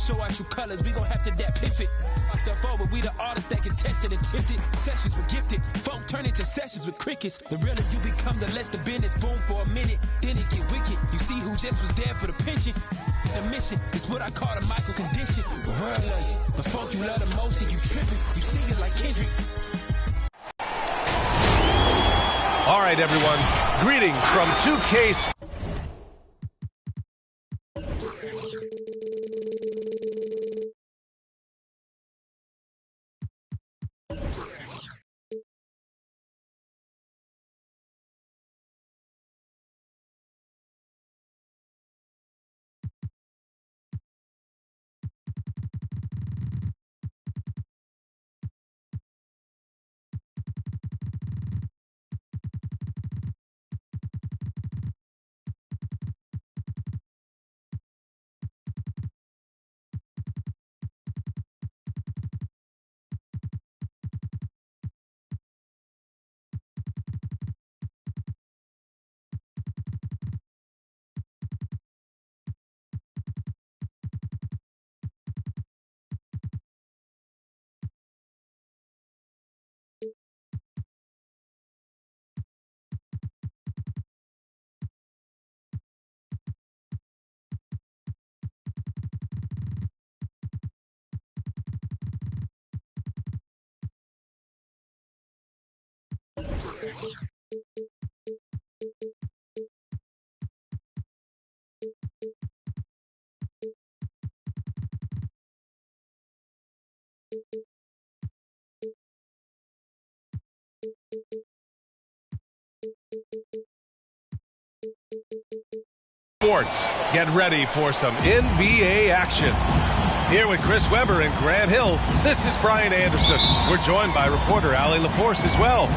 Show our true colors, we gon' have to that pivot. Myself over, we the artists that contested and tempted. Sessions were gifted, folk turn into sessions with crickets. The realer you become, the less the business. Boom for a minute, then it get wicked. You see who just was there for the pension. The mission is what I call the Michael condition. The world love you, the folk you love the most, and you tripping. You sing it like Kendrick. All right, everyone. Greetings from 2K. Sports, get ready for some NBA action. Here with Chris Webber and Grant Hill, this is Brian Anderson. We're joined by reporter Allie LaForce as well.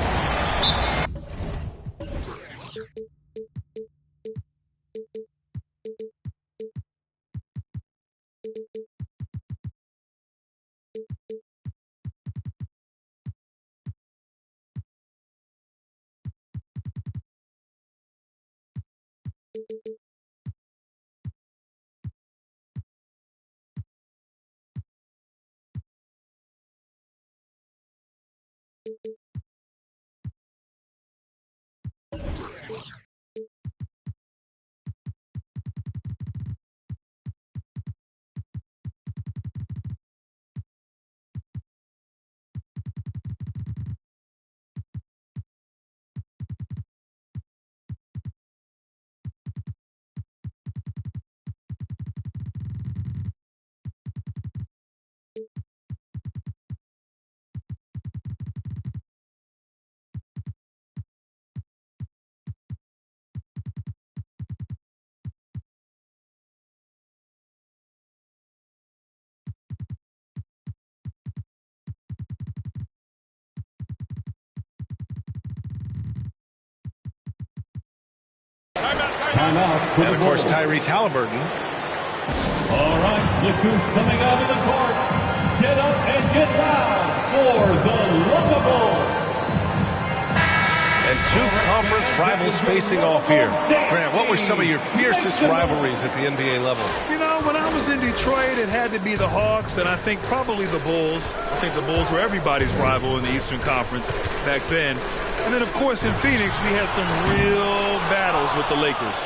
And of course, Tyrese Halliburton. All right, look who's coming out of the court. Get up and get loud for the Lovable. And two conference rivals facing off here. Grant, what were some of your fiercest rivalries at the NBA level? You know, when I was in Detroit, it had to be the Hawks, and I think probably the Bulls. I think the Bulls were everybody's rival in the Eastern Conference back then. And then, of course, in Phoenix, we had some real battles with the Lakers.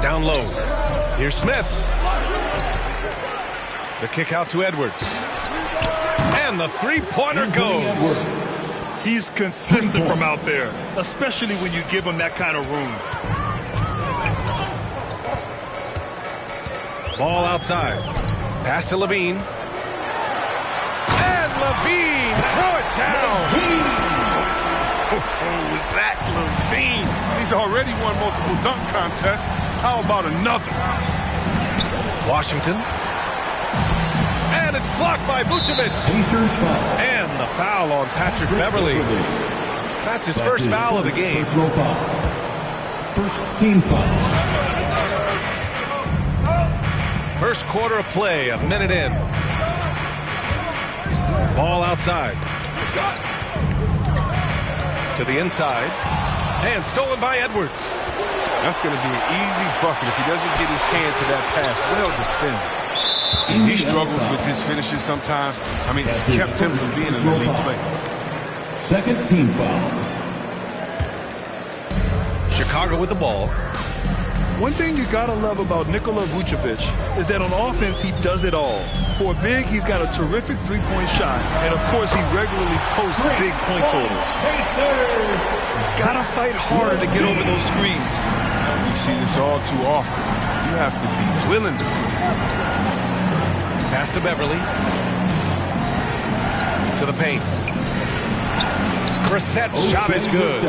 Down low. Here's Smith. The kick out to Edwards. And the three-pointer goes. He's consistent from out there, especially when you give him that kind of room. Ball outside. Pass to Levine. And Levine throw it down. Oh, Zach LaVine. He's already won multiple dunk contests. How about another? Washington. And it's blocked by Vucevic. And the foul on Patrick Beverley. That's his first foul of the game. First team foul. First quarter of play, a minute in. Ball outside. To the inside. And stolen by Edwards. That's going to be an easy bucket if he doesn't get his hand to that pass. Well defended. He struggles with his finishes sometimes. I mean, it's kept him from being an elite player. Second team foul. Chicago with the ball. One thing you gotta love about Nikola Vucevic is that on offense, he does it all. For a big, he's got a terrific three-point shot, and of course, he regularly posts big point totals. Gotta fight harder to get over those screens. We see this all too often. You have to be willing to put it. Pass to Beverly. To the paint. Brissett's shot is good.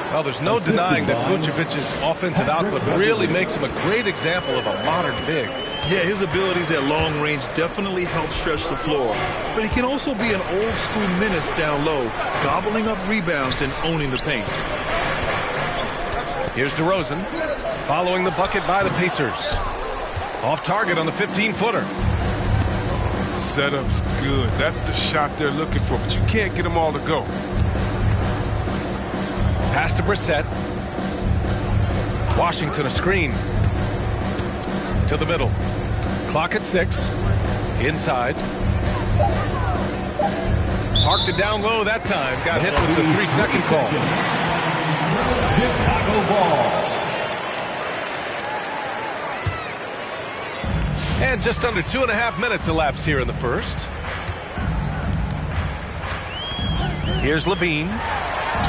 Well, there's no denying that Vucevic's offensive output really makes him a great example of a modern big. Yeah, his abilities at long range definitely help stretch the floor. But he can also be an old-school menace down low, gobbling up rebounds and owning the paint. Here's DeRozan, following the bucket by the Pacers. Off target on the 15-footer. Setup's good. That's the shot they're looking for, but you can't get them all to go. Pass to Brissett. Washington a screen. To the middle. Clock at 6. Inside. Parked it down low that time. Got hit with the 3-second call. Chicago ball. And just under 2.5 minutes elapsed here in the first. Here's Levine.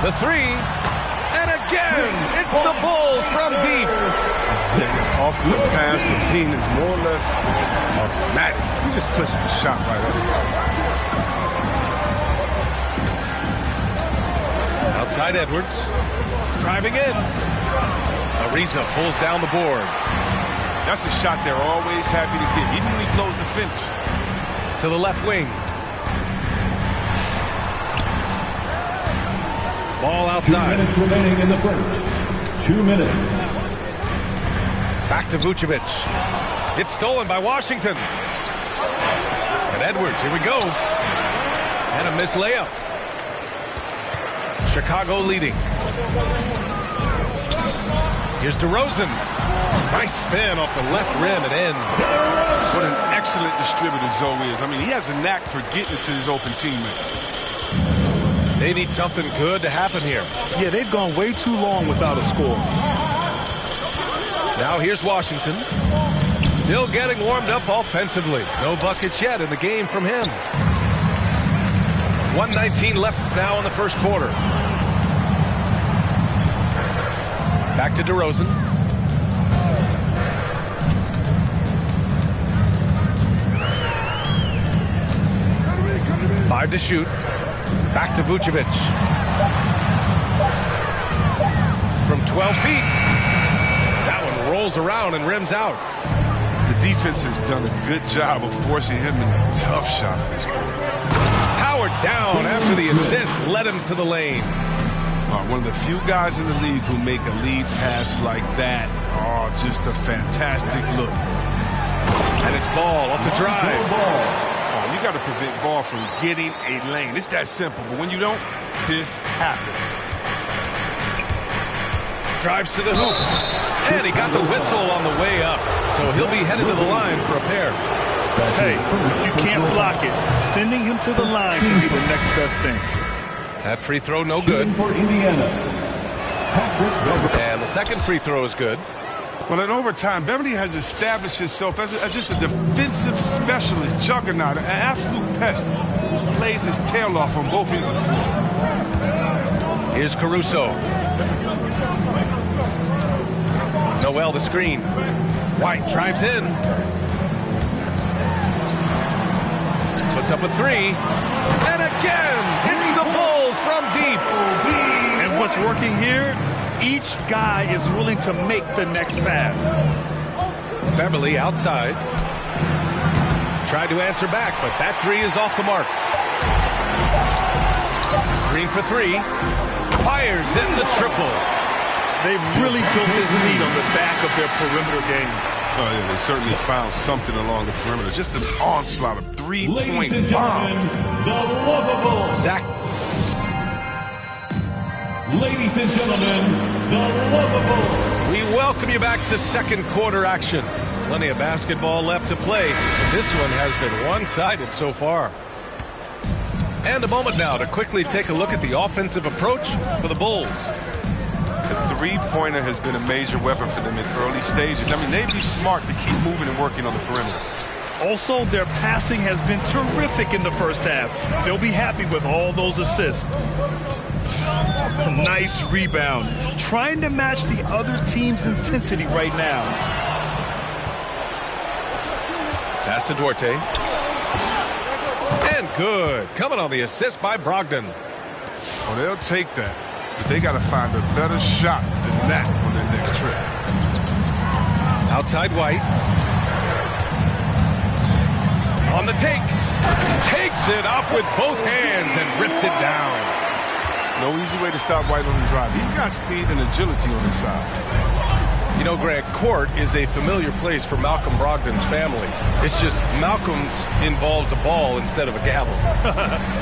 The three. And again, it's the Bulls from deep. Off the pass, Levine is more or less automatic. He just pushes the shot right up. Outside Edwards. Driving in. Ariza pulls down the board. That's a shot they're always happy to get, even when he blows the finish. To the left wing. Ball outside. 2 minutes remaining in the first. 2 minutes. Back to Vucevic. It's stolen by Washington. And Edwards, here we go. And a missed layup. Chicago leading. Here's DeRozan. Nice spin off the left rim and in. What an excellent distributor Zoe is. I mean, he has a knack for getting to his open teammates. They need something good to happen here. Yeah, they've gone way too long without a score. Now here's Washington. Still getting warmed up offensively. No buckets yet in the game from him. 1:19 left now in the first quarter. Back to DeRozan. Five to shoot. Back to Vucevic. From 12 feet. That one rolls around and rims out. The defense has done a good job of forcing him into tough shots this quarter. Howard down after the assist led him to the lane. One of the few guys in the league who make a lead pass like that. Oh, just a fantastic look. And it's Ball off the drive. Oh, you got to prevent Ball from getting a lane. It's that simple, but when you don't, this happens. Drives to the hoop. And he got the whistle on the way up. So he'll be headed to the line for a pair. Hey, if you can't block it, sending him to the line can be the next best thing. That free throw no good. For Indiana. Patrick Beverly. And the second free throw is good. Well, in overtime, Beverly has established himself as just a defensive specialist, juggernaut, an absolute pest. Plays his tail off on both ends of the floor. Here's Caruso. Noel the screen. White drives in. Puts up a three. And again, hits the Bulls from deep. And what's working here? Each guy is willing to make the next pass. Beverly outside. Tried to answer back, but that three is off the mark. Green for three. Fires in the triple. They've really built this lead on the back of their perimeter game. Oh, yeah, they certainly found something along the perimeter. Just an onslaught of three-point Ladies and gentlemen, bombs. the lovable. Zach. Ladies and gentlemen, the Lovables. We welcome you back to second quarter action. Plenty of basketball left to play. This one has been one-sided so far. And a moment now to quickly take a look at the offensive approach for the Bulls. The three-pointer has been a major weapon for them in early stages. I mean, they'd be smart to keep moving and working on the perimeter. Also, their passing has been terrific in the first half. They'll be happy with all those assists. A nice rebound. Trying to match the other team's intensity right now. Pass to Duarte. And good. Coming on the assist by Brogdon. Well, they'll take that. But they got to find a better shot than that on their next trip. Outside White. On the take. Takes it up with both hands and rips it down. No easy way to stop White on the drive. He's got speed and agility on his side. You know, Greg, court is a familiar place for Malcolm Brogdon's family. It's just Malcolm's involves a ball instead of a gavel.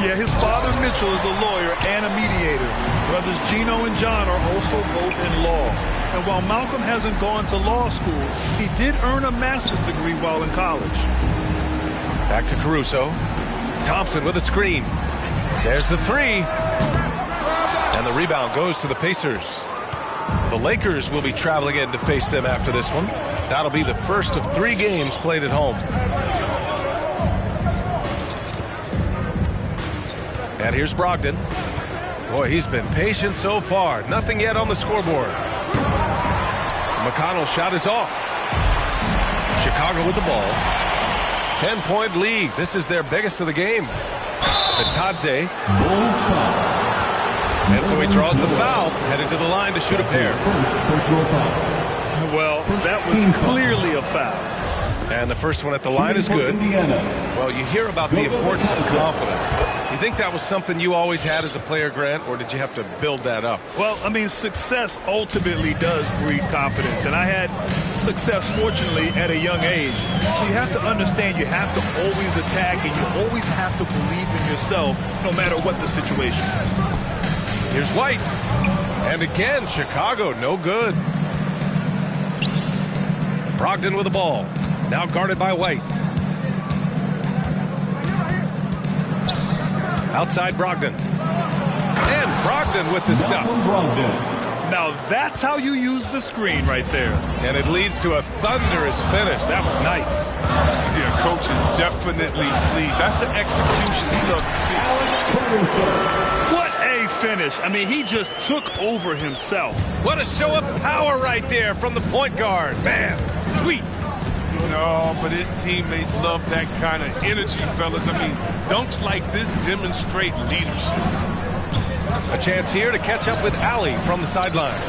Yeah, his father Mitchell is a lawyer and a mediator. Brothers Gino and John are also both in law. And while Malcolm hasn't gone to law school, he did earn a master's degree while in college. Back to Caruso. Thompson with a screen. There's the three. And the rebound goes to the Pacers. The Lakers will be traveling in to face them after this one. That'll be the first of 3 games played at home. And here's Brogdon. Boy, he's been patient so far. Nothing yet on the scoreboard. McConnell's shot is off. Chicago with the ball. 10-point lead. This is their biggest of the game. Bitadze. And so he draws the foul, headed to the line to shoot a pair. Well, that was clearly a foul. And the first one at the line is good. Well, you hear about the importance of confidence. You think that was something you always had as a player, Grant, or did you have to build that up? Well, I mean, success ultimately does breed confidence. And I had success, fortunately, at a young age. So you have to understand you have to always attack and you always have to believe in yourself no matter what the situation. Here's White. And again, Chicago, no good. Brogdon with the ball. Now guarded by White. Outside Brogdon. And Brogdon with the stuff. Now that's how you use the screen right there. And it leads to a thunderous finish. That was nice. Yeah, coach is definitely pleased. That's the execution he loves to see. What a finish. I mean, he just took over himself. What a show of power right there from the point guard. Man, sweet. No, but his teammates love that kind of energy, fellas. I mean, dunks like this demonstrate leadership. A chance here to catch up with Allie from the sideline.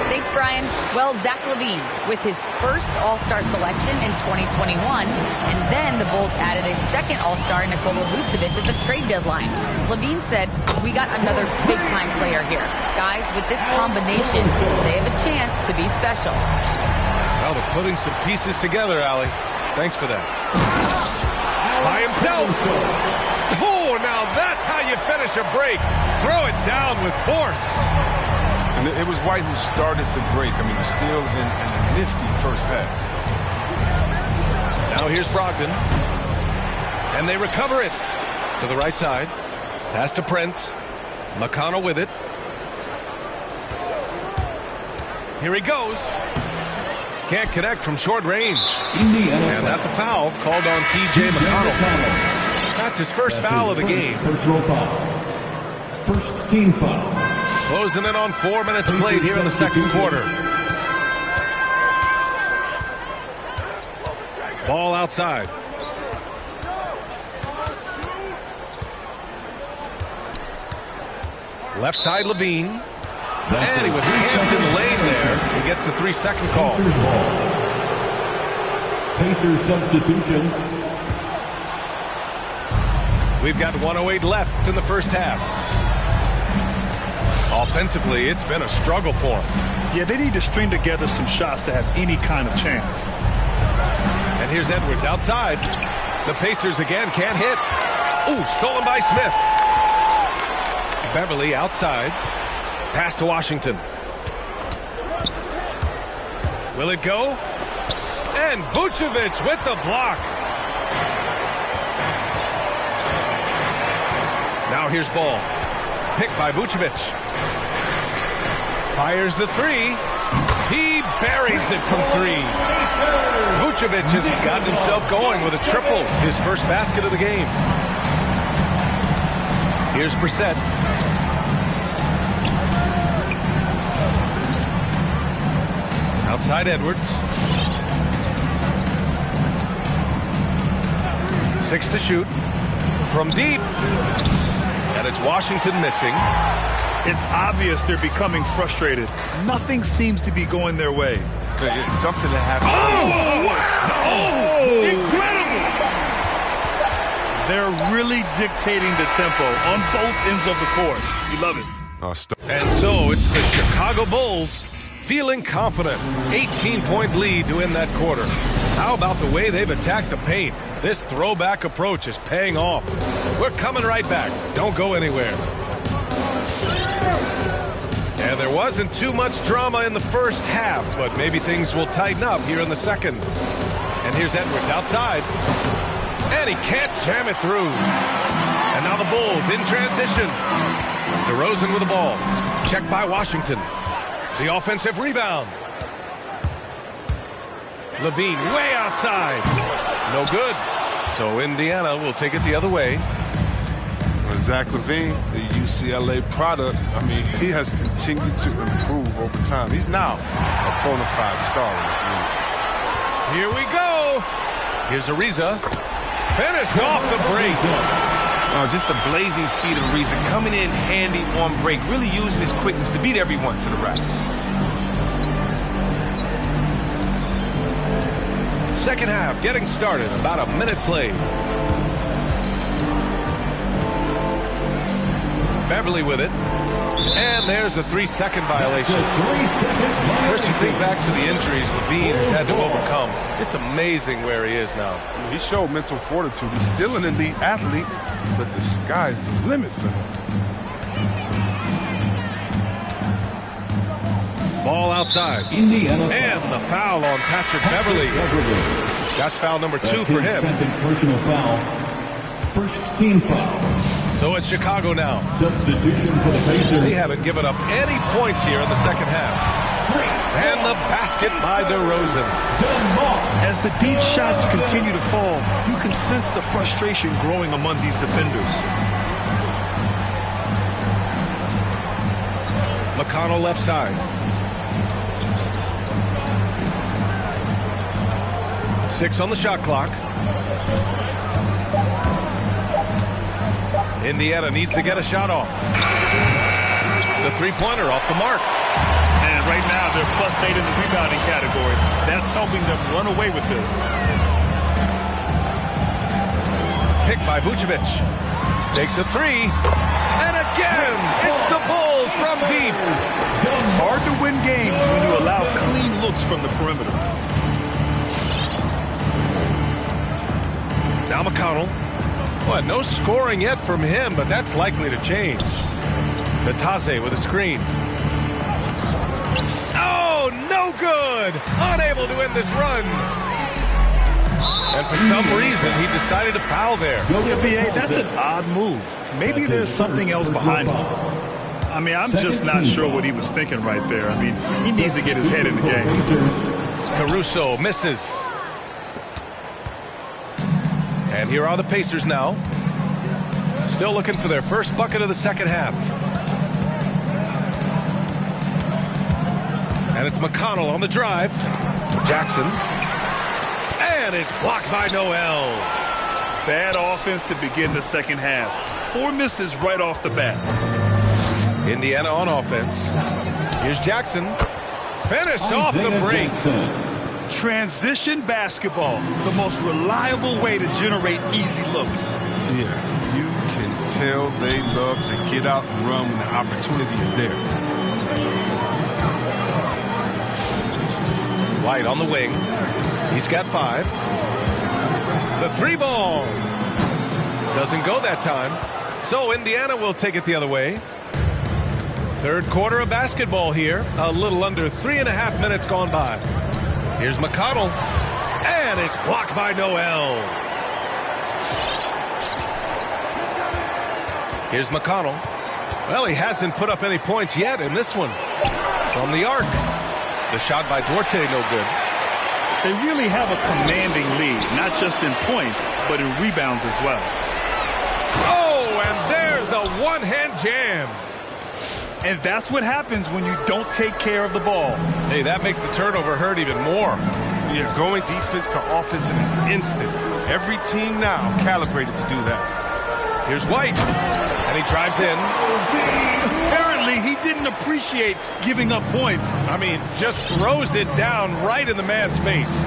Thanks, Brian. Well, Zach LaVine with his first All-Star selection in 2021, and then the Bulls added a second All-Star, Nikola Vucevic, at the trade deadline. LaVine said, "We got another big-time player here. Guys, with this combination, they have a chance to be special." Well, they're putting some pieces together, Allie. Thanks for that. By himself. Oh, now that's how you finish a break. Throw it down with force. And it was White who started the break. I mean, the steal and a nifty first pass. Now here's Brogdon. And they recover it. To the right side. Pass to Prince. McConnell with it. Here he goes. Can't connect from short range. And that's a foul called on T.J. McConnell. That's his first foul of the game. First team foul. Closing in on 4 minutes played here in the second quarter. Ball outside. Left side LaVine. And he was camped in the lane there. He gets a 3-second call. Pacers substitution. We've got 1:08 left in the first half. Offensively, it's been a struggle for them. Yeah, they need to string together some shots to have any kind of chance. And here's Edwards outside. The Pacers again can't hit. Ooh, stolen by Smith. Beverly outside. Pass to Washington. Will it go? And Vucevic with the block. Now here's ball. Picked by Vucevic. Fires the three. He buries it from three. Vucevic has gotten himself going with a triple, his first basket of the game. Here's Brissett. Outside Edwards. 6 to shoot. From deep. And it's Washington missing. It's obvious they're becoming frustrated. Nothing seems to be going their way. It's something that happened. Oh, wow! Oh, incredible! They're really dictating the tempo on both ends of the court. You love it. And so it's the Chicago Bulls feeling confident. 18-point lead to end that quarter. How about the way they've attacked the paint? This throwback approach is paying off. We're coming right back. Don't go anywhere. And there wasn't too much drama in the first half, but maybe things will tighten up here in the second. And here's Edwards outside. And he can't jam it through. And now the Bulls in transition. DeRozan with the ball. Checked by Washington. The offensive rebound. Levine way outside. No good. So Indiana will take it the other way. Zach LaVine, the UCLA product, I mean, he has continued to improve over time. He's now a bona fide star in this league. Here we go. Here's Ariza. Finished off the break. Just the blazing speed of Ariza coming in handy on break, really using his quickness to beat everyone to the rack. Second half getting started. About a minute played. Beverly with it. And there's a 3-second violation. First, you think back to the injuries Levine has had to overcome. It's amazing where he is now. He showed mental fortitude. He's still an elite athlete, but the sky's the limit for him. Ball outside. Indiana. And the foul on Patrick Beverly. That's foul number 2 for him. Second personal foul. First team foul. So it's Chicago now. Substitution for the Pacers. They haven't given up any points here in the second half. And the basket by DeRozan. As the deep shots continue to fall, you can sense the frustration growing among these defenders. McConnell left side. 6 on the shot clock. Indiana needs to get a shot off. The three-pointer off the mark. And right now they're +8 in the rebounding category. That's helping them run away with this. Picked by Vucevic. Takes a three. And again, it's the Bulls from deep. Hard to win games when you allow clean looks from the perimeter. Now McConnell. Well, no scoring yet from him, but that's likely to change. Natase with a screen. Oh, no good! Unable to end this run. And for some reason, he decided to foul there. NBA, that's an odd move. Maybe there's something else behind it. I mean, I'm just not sure what he was thinking right there. I mean, he needs to get his head in the game. Caruso misses. And here are the Pacers now. Still looking for their first bucket of the second half. And it's McConnell on the drive. Jackson. And it's blocked by Noel. Bad offense to begin the second half. 4 misses right off the bat. Indiana on offense. Here's Jackson. Finished off the break. Transition basketball, the most reliable way to generate easy looks. Yeah, you can tell they love to get out and run when the opportunity is there. White on the wing. He's got 5. The 3-ball. Doesn't go that time. So Indiana will take it the other way. Third quarter of basketball here. A little under 3.5 minutes gone by. Here's McConnell. And it's blocked by Noel. Here's McConnell. Well, he hasn't put up any points yet in this one. From the arc. The shot by Duarte, no good. They really have a commanding lead, not just in points, but in rebounds as well. Oh, and there's a one-hand jam. And that's what happens when you don't take care of the ball. Hey, that makes the turnover hurt even more. Yeah, going defense to offense in an instant. Every team now calibrated to do that. Here's White, and he drives in. Apparently, he didn't appreciate giving up points. I mean, just throws it down right in the man's face.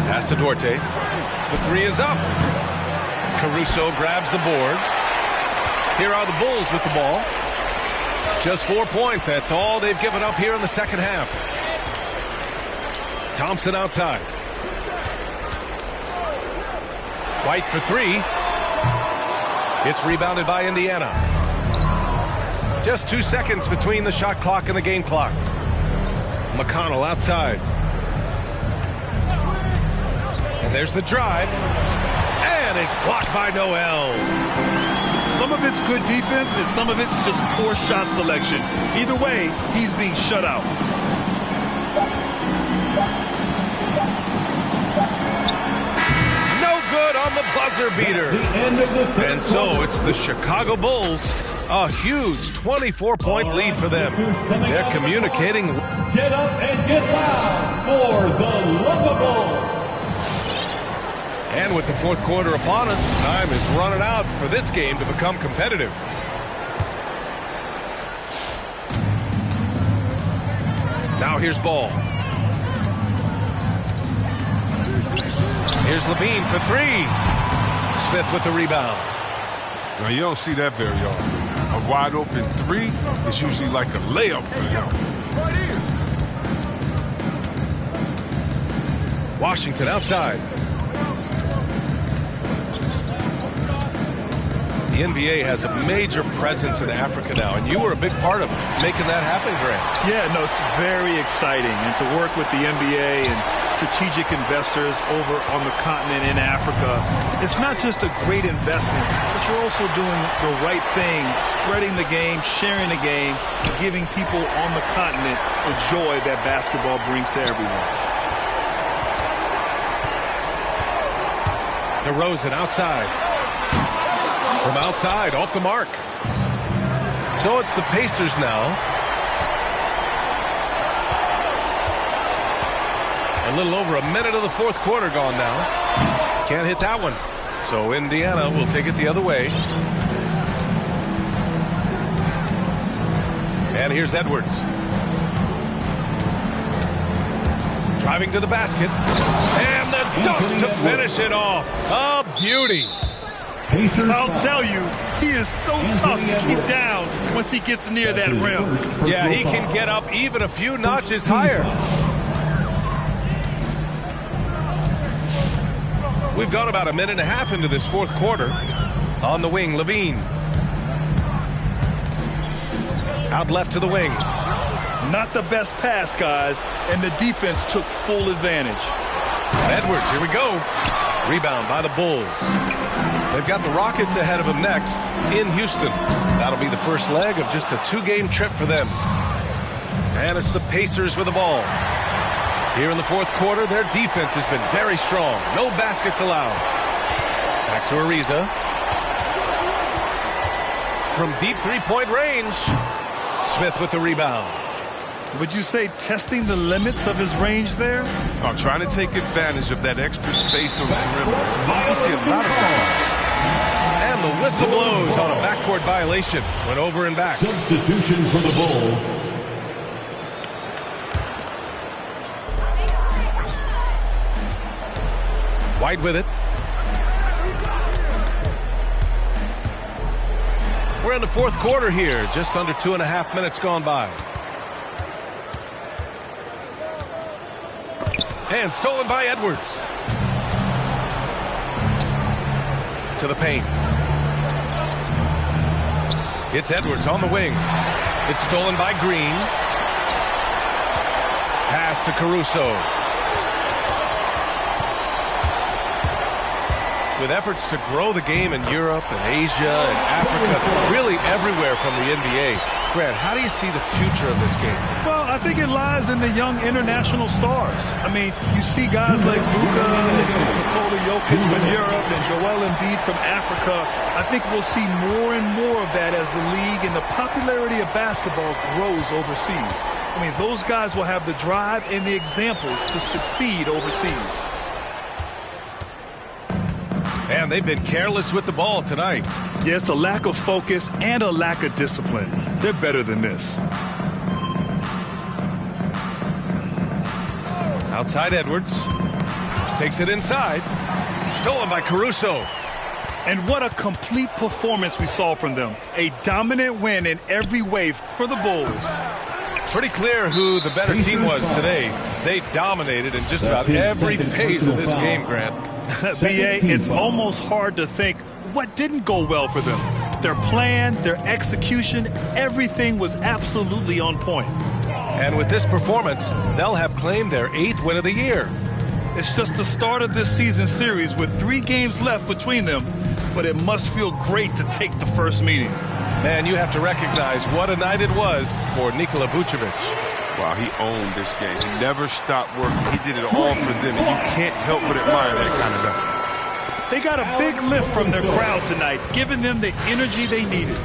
Pass to Duarte. The three is up. Caruso grabs the board. Here are the Bulls with the ball. Just 4 points. That's all they've given up here in the second half. Thompson outside. White for three. It's rebounded by Indiana. Just 2 seconds between the shot clock and the game clock. McConnell outside. And there's the drive. And it's blocked by Noel. Some of it's good defense, and some of it's just poor shot selection. Either way, he's being shut out. No good on the buzzer beater. And so it's the Chicago Bulls. A huge 24-point lead for them. They're communicating. Get up and get loud for the Lumber Bulls. And with the fourth quarter upon us, time is running out for this game to become competitive. Now here's Ball. Here's Levine for three. Smith with the rebound. Now, you don't see that very often. A wide open three is usually like a layup for him. Washington outside. The NBA has a major presence in Africa now, and you were a big part of making that happen, Grant. Yeah, no, it's very exciting. And to work with the NBA and strategic investors over on the continent in Africa, it's not just a great investment, but you're also doing the right thing, spreading the game, sharing the game, and giving people on the continent the joy that basketball brings to everyone. DeRozan outside. From outside, off the mark. So it's the Pacers now. A little over a minute of the fourth quarter gone now. Can't hit that one. So Indiana will take it the other way. And here's Edwards. Driving to the basket. And the dunk to finish it off. A beauty. I'll tell you, he is so tough to keep down once he gets near that rim. Yeah, he can get up even a few notches higher. We've gone about a minute and a half into this fourth quarter. On the wing, Levine. Out left to the wing. Not the best pass, guys, and the defense took full advantage. Edwards, here we go. Rebound by the Bulls. They've got the Rockets ahead of them next in Houston. That'll be the first leg of just a 2-game trip for them. And it's the Pacers with the ball. Here in the fourth quarter, their defense has been very strong. No baskets allowed. Back to Ariza. From deep three-point range, Smith with the rebound. Would you say testing the limits of his range there? I'm trying to take advantage of that extra space on the perimeter. You see a lot of this. And the whistle blows on a backcourt violation. Went over and back. Substitution for the Bulls. White with it. We're in the fourth quarter here. Just under 2.5 minutes gone by. And stolen by Edwards. To the paint. It's Edwards on the wing. It's stolen by Green. pass to Caruso. With efforts to grow the game in Europe and Asia and Africa, really everywhere from the NBA. Grant, how do you see the future of this game? Well, I think it lies in the young international stars. I mean, you see guys like Luka, Nikola Jokic from Europe, and Joel Embiid from Africa. I think we'll see more and more of that as the league and the popularity of basketball grows overseas. I mean, those guys will have the drive and the examples to succeed overseas. And they've been careless with the ball tonight. Yeah, it's a lack of focus and a lack of discipline. They're better than this. Outside Edwards. Takes it inside. Stolen by Caruso. And what a complete performance we saw from them. A dominant win in every way for the Bulls. Pretty clear who the better team was today. They dominated in just about every phase of this game, Grant. B.A., it's almost hard to think what didn't go well for them. Their plan, their execution, everything was absolutely on point. And with this performance, they'll have claimed their 8th win of the year. It's just the start of this season series with 3 games left between them, but it must feel great to take the first meeting. Man, you have to recognize what a night it was for Nikola Vucevic. Wow, he owned this game. He never stopped working. He did it all for them, and you can't help but admire that kind of effort. They got a big lift from their crowd tonight, giving them the energy they needed.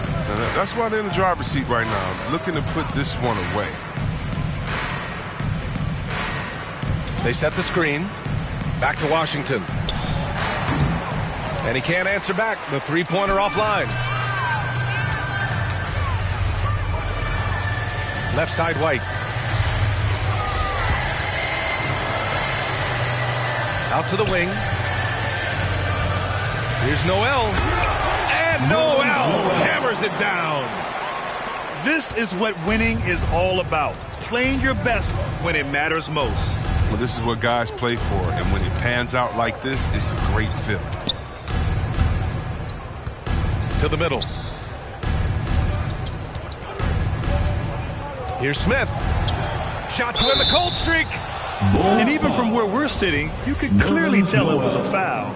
That's why they're in the driver's seat right now, looking to put this one away. They set the screen. Back to Washington. And he can't answer back. The three-pointer offline. Left side, White. Out to the wing. Here's Noel. And Noel hammers it down. This is what winning is all about. Playing your best when it matters most. Well, this is what guys play for, and when it pans out like this, it's a great feeling. To the middle. Here's Smith. Shot to end the cold streak. And even from where we're sitting, you could clearly tell it was a foul.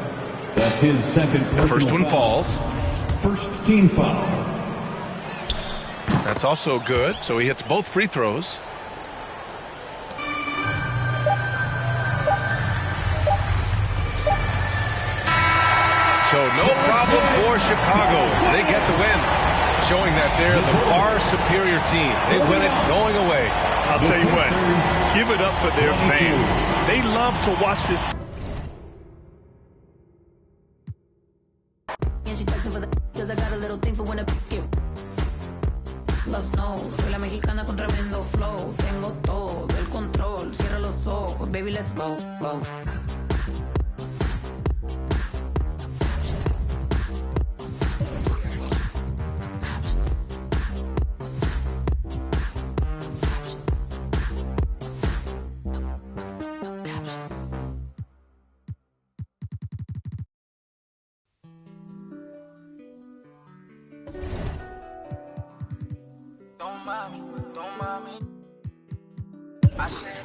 That's his second. The first one falls. First team foul. That's also good, so he hits both free throws. So no problem for Chicago as they get the win, showing that they're the far superior team. They win it going away. I'll tell you what, give it up for their fans. They love to watch this. And she texting for the cause I got a little thing for when I pick you. Love snow, soy la mexicana con tremendo flow. Tengo todo el control, cierra los ojos, baby let's go, go. Don't mind me. I said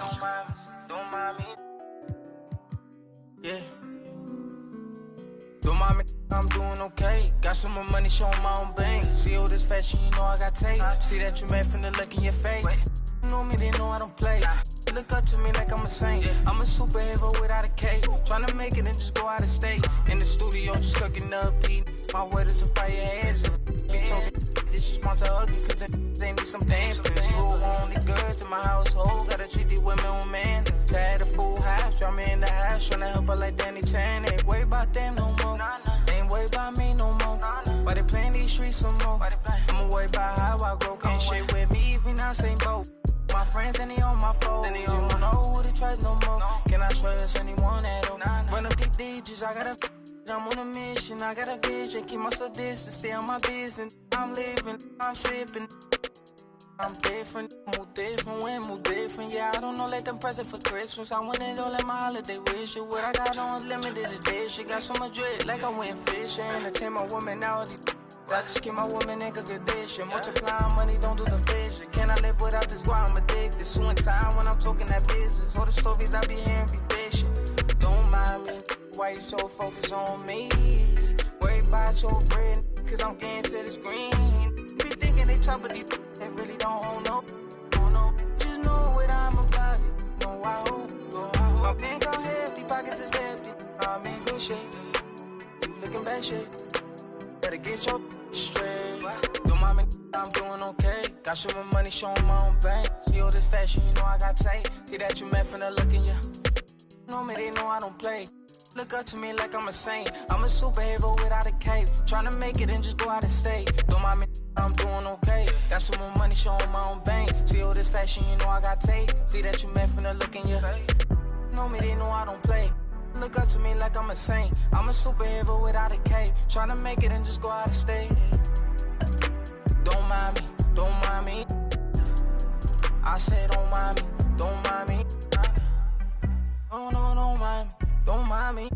don't mind me. Yeah. Don't mind me, I'm doing okay. Got some more money, showing my own bank. See all this fashion, you know I got tape. See that you mad from the look in your face. You know me, they know I don't play. Look up to me like I'm a saint. I'm a superhero without a cape. Tryna make it and just go out of state. In the studio, just cooking up heat. My word is a fire hazard. Be talking this is my ugly, cause they need some damn pills. Who only good to my household. Gotta treat these women with man. So I had a full house, draw me in the house. Tryna help her like Danny Chan. Ain't worry about them no more. Ain't worry about me no more. Why they playing these streets some more? I'ma worry about how I grow. Can't shit with me if we not same boat. My friends and they on my phone. You don't know who to trust no more. Can I trust anyone at all? Run up these digits, I gotta. I'm on a mission, I got a vision. Keep myself distant, stay on my business. I'm living, I'm sipping. I'm different, move different, move different. Yeah, I don't know, let them present for Christmas. I want it all in my holiday wish. What I got on limited edition. Got so much dread, like I went fishing. Entertain my woman now. I just keep my woman in good condition. Multiplying money, don't do the vision. Can I live without this? Why I'm addicted. Suing time when I'm talking that business. All the stories I be hearing be fishing. Don't mind me, why you so focused on me? Worry about your bread, cause I'm getting to this green. Be thinking they top of these, they really don't know. Just know what I'm about it. No, I hope. My bank account hefty, pockets is hefty. I'm in good shape. You looking bad shape. Better get your straight. Don't mind me, I'm doing okay. Got some money, showing my own bank. See all this fashion, you know I got tape. See that you met from the look in you. Know me, they know I don't play. Look up to me like I'm a saint. I'm a superhero without a cape. Tryna make it and just go out of state. Don't mind me, I'm doing okay. Got some more money, showing my own bank. See all this fashion, you know I got tape. See that you met from the look in you. Know me, they know I don't play. Look up to me like I'm a saint. I'm a superhero without a cape. Tryna make it and just go out of state. Don't mind me, don't mind me. I said don't mind me, don't mind me. No, no, don't mind me, don't mind me.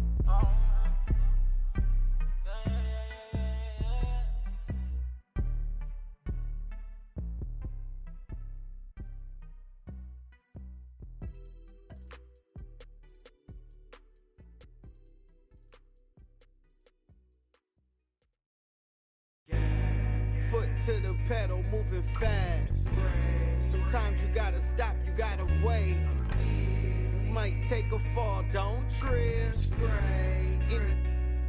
Foot to the pedal, moving fast. Sometimes you gotta stop, you gotta wait. You might take a fall, don't trip.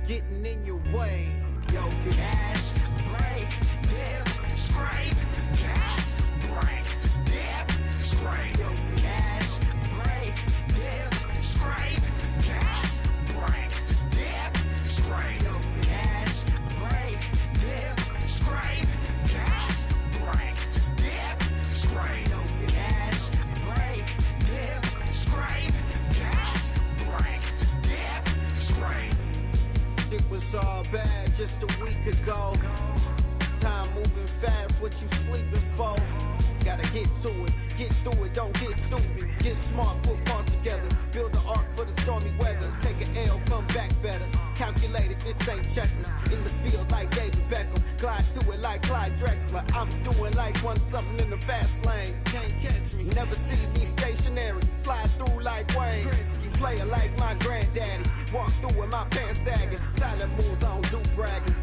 Getting in your way. Yo, gas, brake, dip, scrape. Gas, brake, dip, scrape. Yo, gas, brake, dip, scrape. Gas, brake, dip, scrape. Yo, gas, brake, dip, scrape. Gas, brake, dip, scrape. Yo, gas, brake, dip, scrape. Gas, brake, dip, scrape. It was all bad just a week ago. Time moving fast, what you sleeping for? Gotta get to it, get through it, don't get stupid. Get smart, put parts together. Build the ark for the stormy weather. Take an L, come back better. Calculated, this ain't checkers. In the field like David Beckham. Glide to it like Clyde Drexler. I'm doing like one something in the fast lane. Can't catch me, never see me stationary. Slide through like Wayne Gretzky. Player like my granddaddy. Walk through with my pants sagging. Silent moves, I don't do bragging.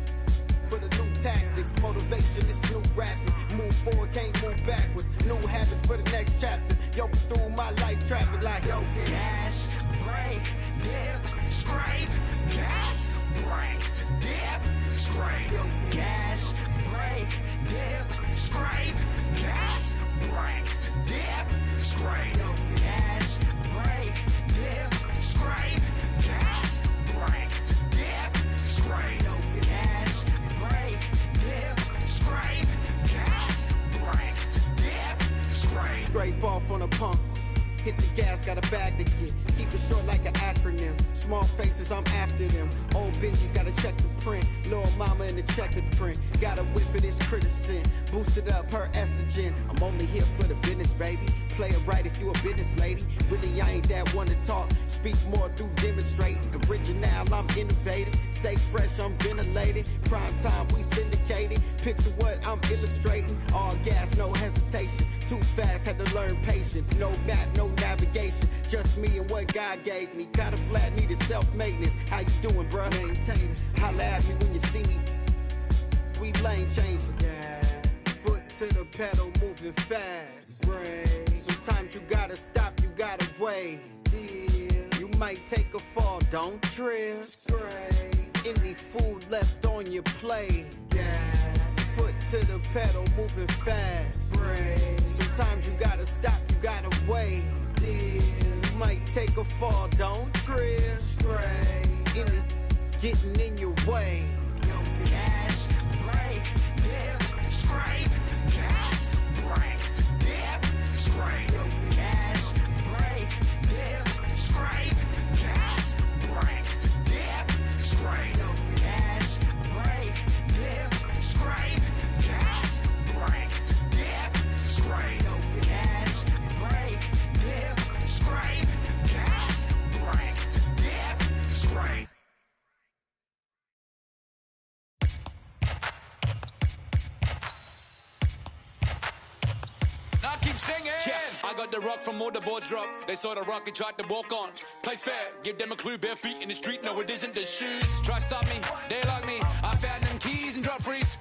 For the new tactics, motivation is new rapping. Move forward, can't move backwards. New habits for the next chapter. Yo, through my life traffic like yo, gas, brake, dip, scrape. Gas, brake, dip, scrape. Yo, gas, brake, dip, scrape. Gas, brake, dip, scrape. Yo, gas, brake, dip, scrape. Gas, brake, dip, scrape. Yo, gas, brake, dip, scrape. Gas, brake, dip, scrape. Scrape off on a pump. Hit the gas, got a bag to get. Keep it short like an acronym. Small faces, I'm after them. Old Benji's gotta check the print. Little mama in the checkered print. Got a whiff of this criticism. Boosted up her estrogen. I'm only here for the business, baby. Play it right if you a business lady. Really, I ain't that one to talk. Speak more through demonstrating. Original, I'm innovative. Stay fresh, I'm ventilated. Prime time, we syndicated. Picture what I'm illustrating. All gas, no hesitation. Too fast, had to learn patience. No map, no navigation. Just me and what God gave me. Got a flat, needed self-maintenance. How you doing, bruh? Maintaining. Holla at me when you see me. We lane changing. Yeah. Foot to the pedal, moving fast. Brave. Sometimes you gotta stop, you gotta wait. You might take a fall, don't trip. Any food left on your plate. Yeah. Foot to the pedal, moving fast. Brave. Sometimes you gotta stop, you gotta wait. You might take a fall, don't trip. Any getting in your way. Yo, gas, brake, dip, scrape. Gas, brake, dip, scrape. Yo, gas, brake, dip, scrape. Gas, brake, dip, scrape. Yo, gas, brake, dip, scrape. Gas, brake, dip, scrape. Yo, gas, brake, dip, scrape. Gas, brake, dip, scrape. I got the rock from all the boards drop. They saw the rock and tried to walk on. Play fair, give them a clue. Bare feet in the street, no it isn't the shoes. Try stop me, they lock me. I found them keys and drop freeze.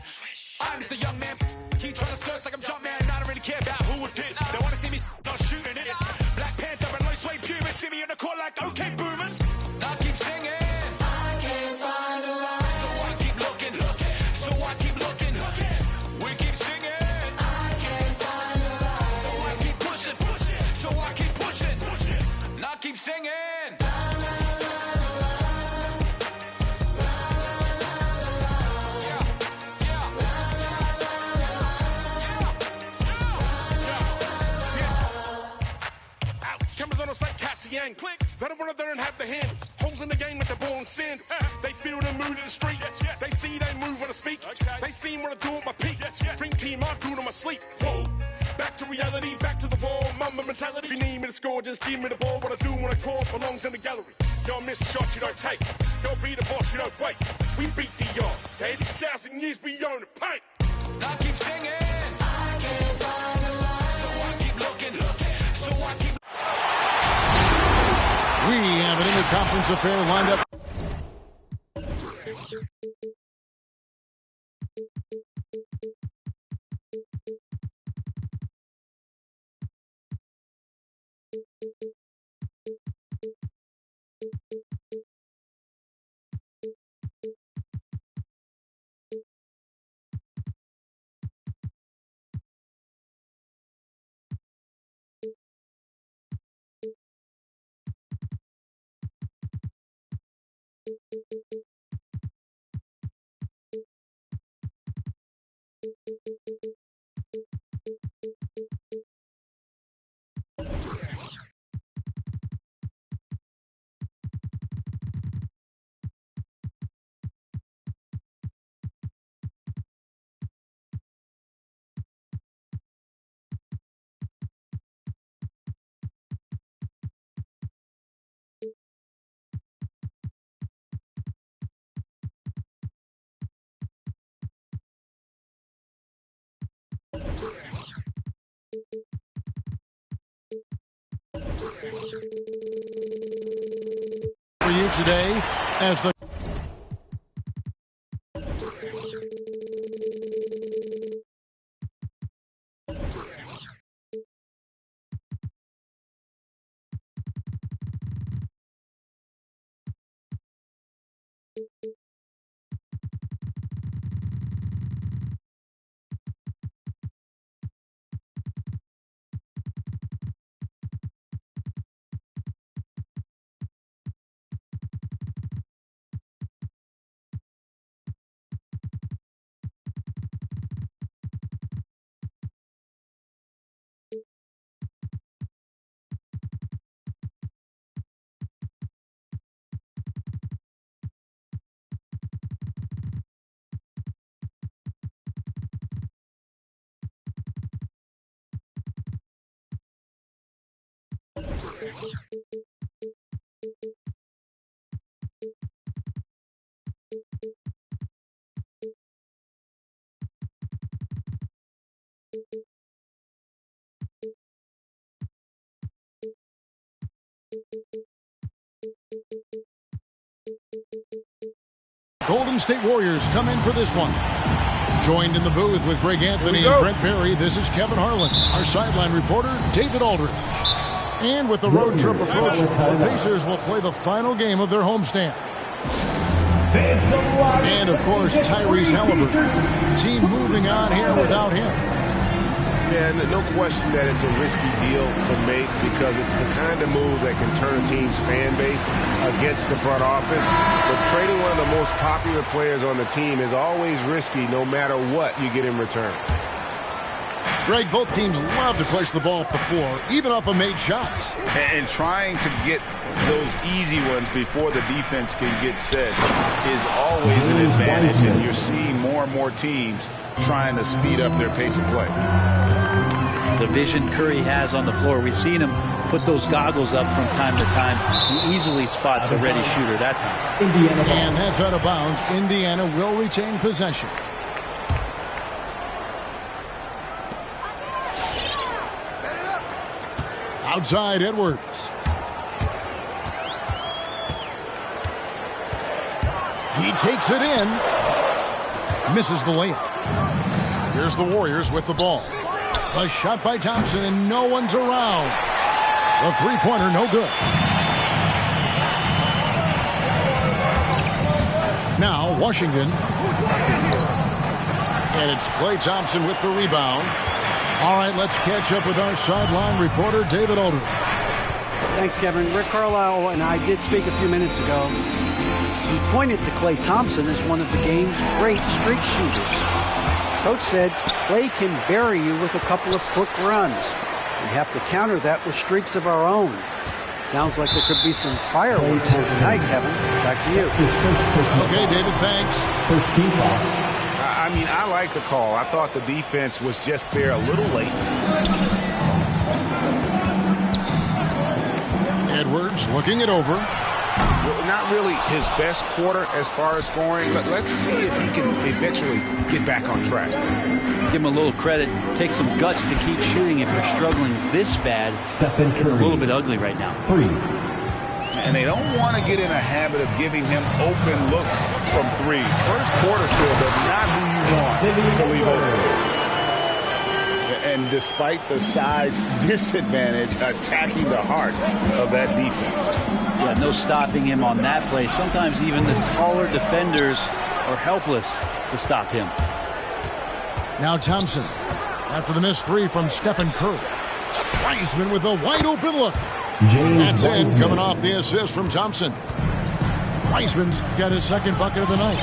I'm just a young man. Keep trying to search like I'm Jumpman. I don't really care about who it is. They wanna see me not shooting it. Black Panther and low sway pubis. See me in the court like okay boomers. I keep singing. I can't find the line. So I keep looking. So I keep looking. We keep singing. I can't find the line. So I keep pushing. So I keep pushing. And I keep singing. Cameras on us like Cassian. Click. They don't want to and have the handles. Holes in the game with the ball and sandals. They feel the mood in the street. They see they move when I speak. They see what I do at my peak. Dream team, I do it on my sleep. Whoa. Back to reality, back to the wall. Mama mentality. If you need me to score, just give me the ball. What I do when I call belongs in the gallery. Don't miss a shot you don't take. Don't be the boss you don't wait. We beat the yard. 80,000 years beyond the paint. I keep singing. I can't find the line. So I keep looking. So I keep. We have an interconference affair lined up. For you today, as the Golden State Warriors come in for this one. Joined in the booth with Greg Anthony and Brent Barry, this is Kevin Harlan. Our sideline reporter, David Aldridge. And with the road trip approaching, the Pacers will play the final game of their homestand. And, of course, Tyrese Haliburton. Team moving on here without him. Yeah, no question that it's a risky deal to make because it's the kind of move that can turn a team's fan base against the front office. But trading one of the most popular players on the team is always risky no matter what you get in return. Greg, both teams love to push the ball up the floor, even off of made shots. And trying to get those easy ones before the defense can get set is always an advantage. And you're seeing more and more teams trying to speed up their pace of play. The vision Curry has on the floor, we've seen him put those goggles up from time to time. He easily spots a ready shooter that time. And that's out of bounds. Indiana will retain possession. Outside Edwards. He takes it in. Misses the layup. Here's the Warriors with the ball. A shot by Thompson, and no one's around. The three-pointer, no good. Now, Washington. And it's Klay Thompson with the rebound. All right, let's catch up with our sideline reporter, David Aldridge. Thanks, Kevin. Rick Carlisle and I did speak a few minutes ago. He pointed to Klay Thompson as one of the game's great streak shooters. Coach said Klay can bury you with a couple of quick runs. We have to counter that with streaks of our own. Sounds like there could be some fireworks here tonight, Kevin. Back to you. Okay, David, thanks. First team foul. I mean, I like the call. I thought the defense was just there a little late. Edwards looking it over. Not really his best quarter as far as scoring. Let's see if he can eventually get back on track. Give him a little credit. Take some guts to keep shooting if you're struggling this bad. It's getting a little bit ugly right now. 3. And they don't want to get in a habit of giving him open looks from 3. First quarter still, but not who you want to leave open. And despite the size disadvantage, attacking the heart of that defense. Yeah, no stopping him on that play. Sometimes even the taller defenders are helpless to stop him. Now Thompson, after the missed 3 from Stephen Curry. Wiseman with a wide open look. That's in, coming off the assist from Thompson. Wiseman's got his second bucket of the night.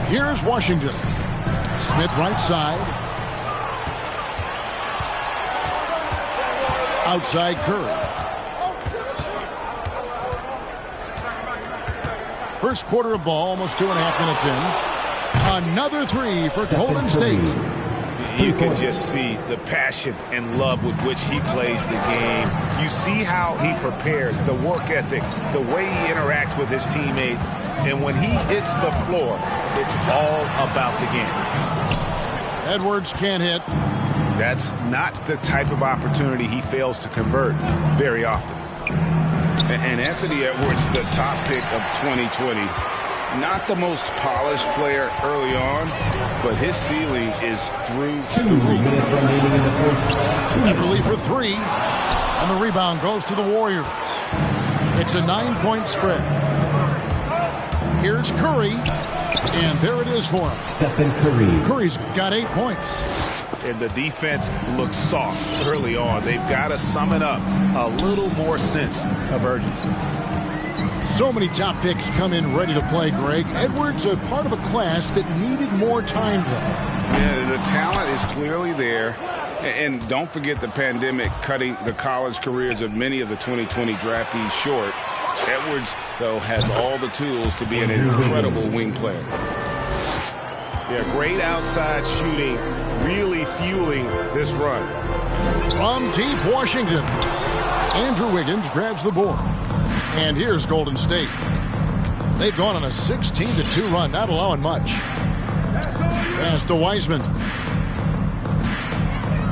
Here's Washington. Smith right side. Outside Curry. First quarter of ball, almost 2.5 minutes in. Another 3 for Golden State. You can just see the passion and love with which he plays the game. You see how he prepares, the work ethic, the way he interacts with his teammates. And when he hits the floor, it's all about the game. Edwards can't hit. That's not the type of opportunity he fails to convert very often. And Anthony Edwards, the top pick of 2020. Not the most polished player early on, but his ceiling is through. 2 minutes remaining in the first. Everly for 3, and the rebound goes to the Warriors. It's a 9-point spread. Here's Curry, and there it is for him. Stephen Curry. Curry's got 8 points. And the defense looks soft early on. They've got to summon up a little more sense of urgency. So many top picks come in ready to play, Greg. Edwards a part of a class that needed more time, though. Yeah, the talent is clearly there. And don't forget the pandemic cutting the college careers of many of the 2020 draftees short. Edwards, though, has all the tools to be an incredible wing player. Yeah, great outside shooting, really fueling this run. From deep Washington, Andrew Wiggins grabs the board. And here's Golden State. They've gone on a 16-2 run, not allowing much. Pass to Wiseman.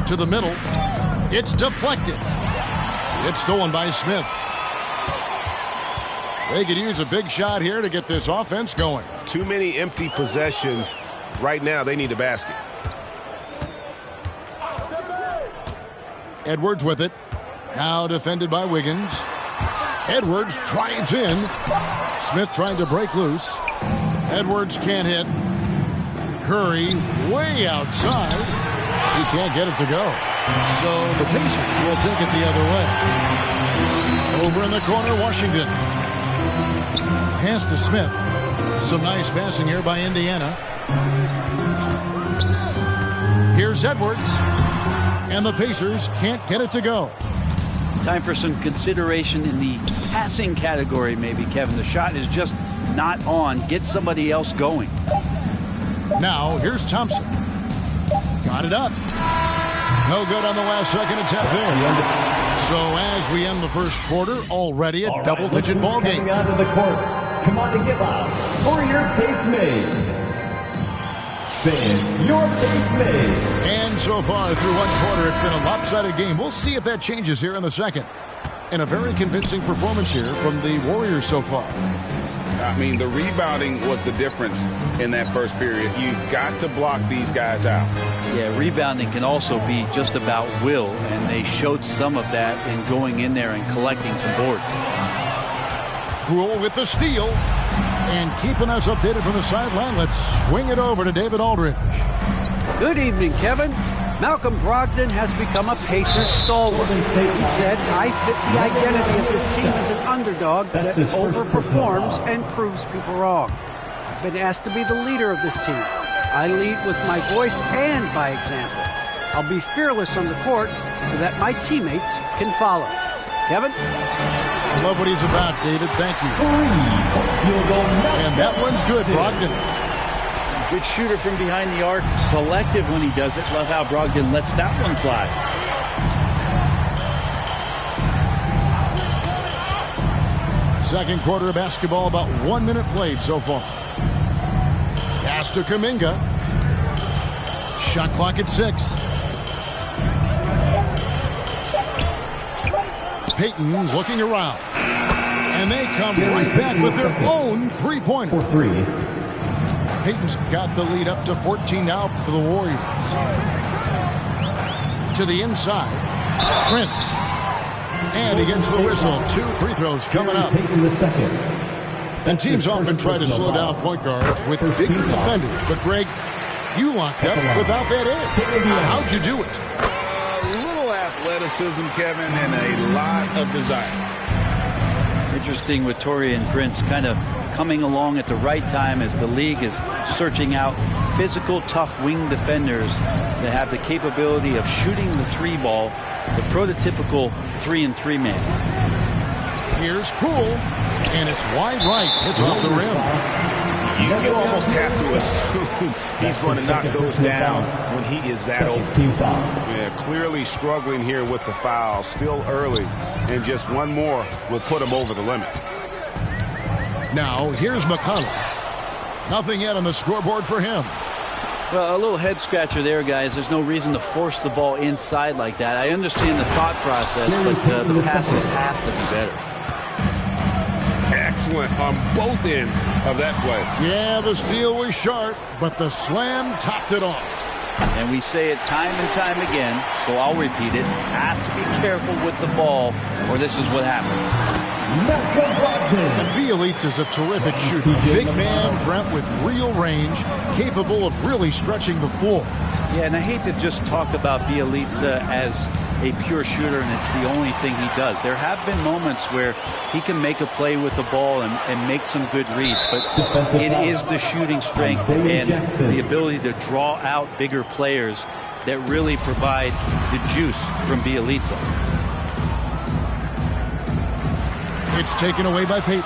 To the middle. It's deflected. It's stolen by Smith. They could use a big shot here to get this offense going. Too many empty possessions. Right now, they need a basket. Edwards with it. Now defended by Wiggins. Edwards drives in. Smith trying to break loose. Edwards can't hit. Curry way outside. He can't get it to go. So the Pacers will take it the other way. Over in the corner, Washington. Pass to Smith. Some nice passing here by Indiana. Here's Edwards. And the Pacers can't get it to go. Time for some consideration in the passing category, maybe, Kevin. The shot is just not on. Get somebody else going. Now, here's Thompson. Got it up. No good on the last second attempt there. So as we end the first quarter, already a double-digit ball game. Out of the court. Come on to get loud for your Pace Mates. Fans, your base made. And so far through one quarter, it's been a lopsided game. We'll see if that changes here in the second. And a very convincing performance here from the Warriors so far. I mean, the rebounding was the difference in that first period. You've got to block these guys out. Yeah, rebounding can also be just about will, and they showed some of that in going in there and collecting some boards. Poole with the steal. And keeping us updated from the sideline, let's swing it over to David Aldridge. Good evening, Kevin. Malcolm Brogdon has become a Pacers stalwart. He said, I fit the identity of this team as an underdog that overperforms and proves people wrong. I've been asked to be the leader of this team. I lead with my voice and by example. I'll be fearless on the court so that my teammates can follow. Kevin? I love what he's about, David. Thank you. And that one's good, Brogdon. Good shooter from behind the arc. Selective when he does it. Love how Brogdon lets that one fly. Second quarter of basketball, about 1 minute played so far. Pass to Kuminga. Shot clock at 6. Payton's looking around. And they come right back with their own three-pointer. For 3. Payton's got the lead up to 14 now for the Warriors. To the inside. Prince. And he gets the whistle. 2 free throws coming up. And teams often try to slow down point guards with bigger defenders. But, Greg, you locked up without that edge. How'd you do it? A little athleticism, Kevin, and a lot of desire. Interesting with Taurean Prince kind of coming along at the right time as the league is searching out physical, tough wing defenders that have the capability of shooting the 3 ball, the prototypical 3-and-3 man. Here's Poole, and it's wide right. It's off the rim. You almost have to assume he's going to knock those down when he is that open. Yeah, clearly struggling here with the foul. Still early, and just one more will put him over the limit. Now, here's McConnell. Nothing yet on the scoreboard for him. Well, a little head scratcher there, guys. There's no reason to force the ball inside like that. I understand the thought process, but the pass just has to be better. Excellent on both ends of that play. Yeah, the steal was sharp, but the slam topped it off. And we say it time and time again, so I'll repeat it. Have to be careful with the ball, or this is what happens. And Bielitsa's a terrific shooter. Big man, Brent, with real range, capable of really stretching the floor. Yeah, and I hate to just talk about Bielitsa as a pure shooter and it's the only thing he does. There have been moments where he can make a play with the ball and make some good reads, but it is the shooting strength and the ability to draw out bigger players that really provide the juice from Bielitsa. It's taken away by Payton.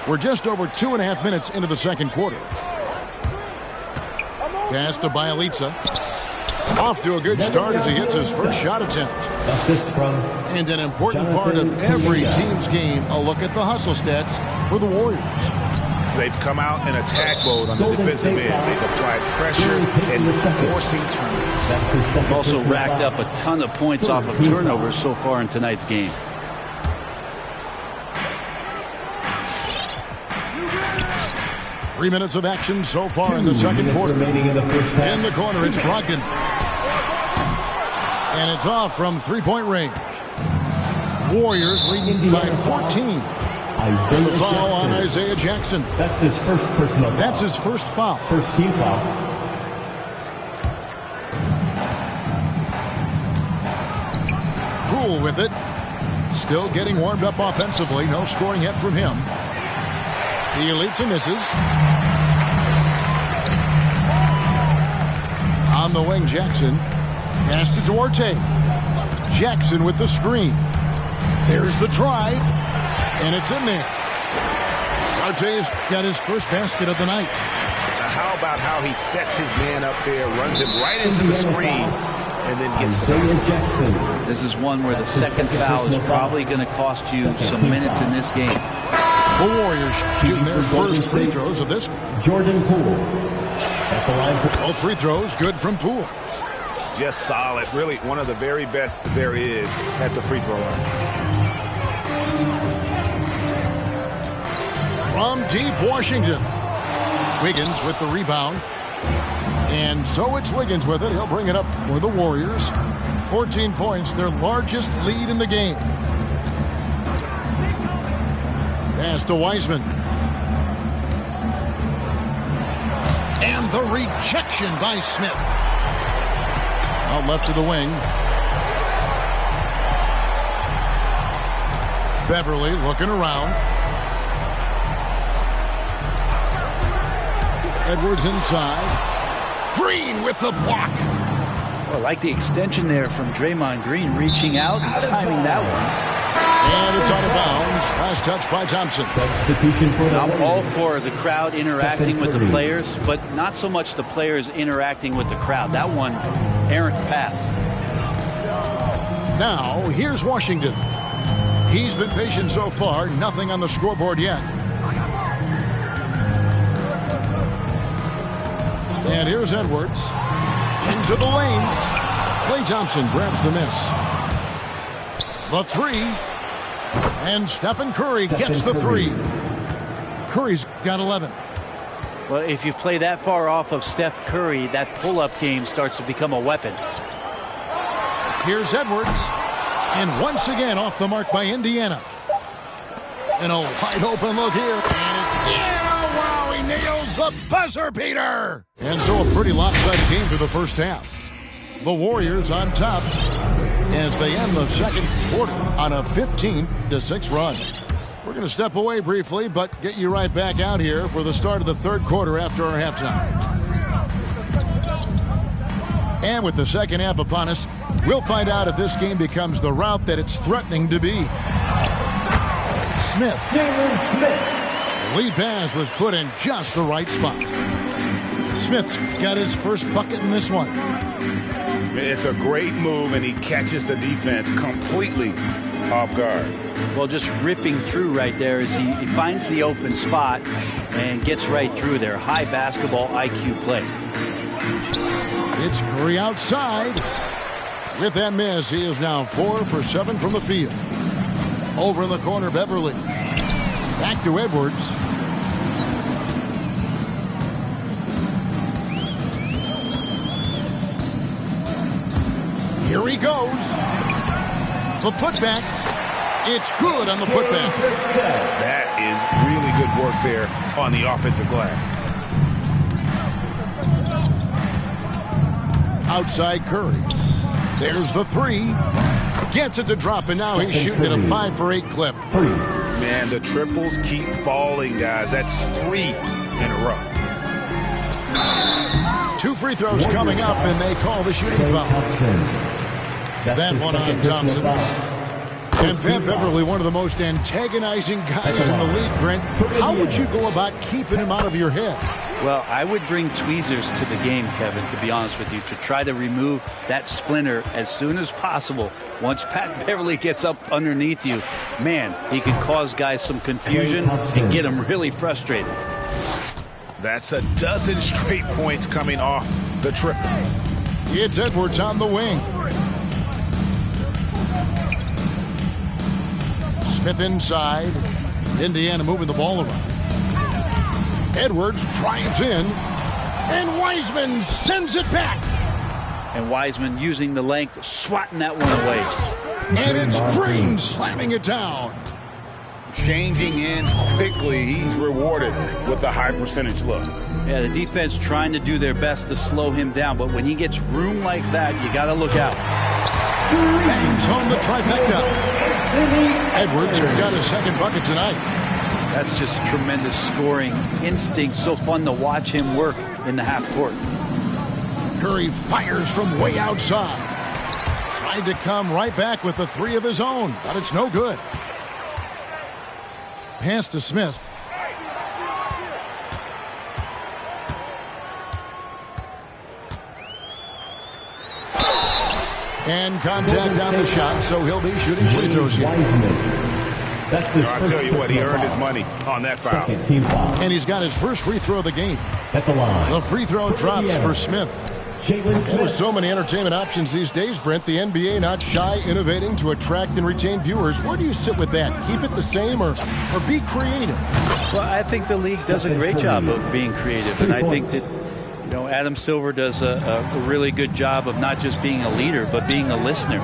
We're just over 2.5 minutes into the second quarter. Pass to Bielitsa. Off to a good start as he hits his first shot attempt. Assist from. And an important part of every team's game, a look at the hustle stats for the Warriors. They've come out in attack mode on the defensive end. They've applied pressure and forcing turnovers. They've also racked up a ton of points off of turnovers so far in tonight's game. Three minutes of action so far in the second quarter. In the corner, it's Brogdon. And it's off from three-point range. Warriors leading by 14. The foul on Isaiah Jackson. That's his first personal foul. That's his first foul. First team foul. Poole with it. Still getting warmed up offensively. No scoring yet from him. Bielitsa misses. On the wing, Jackson. Pass to Duarte. Jackson with the screen. There's the drive. And it's in there. Duarte's got his first basket of the night. Now how about how he sets his man up there, runs him right into the screen, and then gets the basket. This is one where the second foul is probably going to cost you some minutes in this game. The Warriors shooting their first free throws of this game. Jordan Poole. At the line for both free throws good from Poole. Just solid. Really one of the very best there is at the free throw line. From deep Washington. Wiggins with the rebound. And so it's Wiggins with it. He'll bring it up for the Warriors. 14 points, their largest lead in the game. Pass to Wiseman. And the rejection by Smith. Out left to the wing. Beverly looking around. Edwards inside. Green with the block. Well, I like the extension there from Draymond Green, reaching out and timing that one. And it's out of bounds. Last touch by Thompson. I'm all for the crowd interacting with the players, but not so much the players interacting with the crowd. That one, errant pass. Now, here's Washington. He's been patient so far. Nothing on the scoreboard yet. And here's Edwards. Into the lane. Klay Thompson grabs the miss. The three. And Stephen Curry gets the three. Curry's got 11. Well, if you play that far off of Steph Curry, that pull-up game starts to become a weapon. Here's Edwards. And once again off the mark by Indiana. And a wide open look here. And it's in. Oh, wow, he nails the buzzer beater. And so a pretty lopsided game for the first half. The Warriors on top as they end the second quarter on a 15-6 run. We're going to step away briefly, but get you right back out here for the start of the third quarter after our halftime. And with the second half upon us, we'll find out if this game becomes the route that it's threatening to be. Smith. The lead pass was put in just the right spot. Smith's got his first bucket in this one. It's a great move, and he catches the defense completely off guard. Well, just ripping through right there as he finds the open spot and gets right through there. High basketball IQ play. It's Curry outside. With that miss, he is now 4 for 7 from the field. Over in the corner, Beverly. Back to Edwards. Here he goes. The putback. It's good on the putback. That is really good work there on the offensive glass. Outside Curry. There's the three. Gets it to drop, and now he's shooting at a 5 for 8 clip. Man, the triples keep falling, guys. That's 3 in a row. 2 free throws coming up, and they call the shooting foul. That one on Thompson. And Pat Beverly, one of the most antagonizing guys in the league, Brent. How would you go about keeping him out of your head? Well, I would bring tweezers to the game, Kevin, to be honest with you, to try to remove that splinter as soon as possible. Once Pat Beverly gets up underneath you, man, he could cause guys some confusion and get them really frustrated. That's a dozen straight points coming off the triple. It's Edwards on the wing. Smith inside. Indiana moving the ball around. Edwards drives in. And Wiseman sends it back. And Wiseman using the length, swatting that one away. And it's Green slamming it down. Changing ends quickly. He's rewarded with a high percentage look. Yeah, the defense trying to do their best to slow him down, but when he gets room like that, you got to look out. Bangs home the trifecta. Edwards got his second bucket tonight. That's just tremendous scoring instinct. So fun to watch him work in the half court. Curry fires from way outside. Tried to come right back with the three of his own, but it's no good. Pass to Smith. And contact on the shot, so he'll be shooting free throws here. I'll tell you what, he earned his money on that foul. And he's got his first free throw of the game. At the line. The free throw drops for Smith. And with so many entertainment options these days, Brent, the NBA not shy, innovating to attract and retain viewers. Where do you sit with that? Keep it the same or be creative? Well, I think the league does a great job of being creative, and I think that Adam Silver does a really good job of not just being a leader, but being a listener.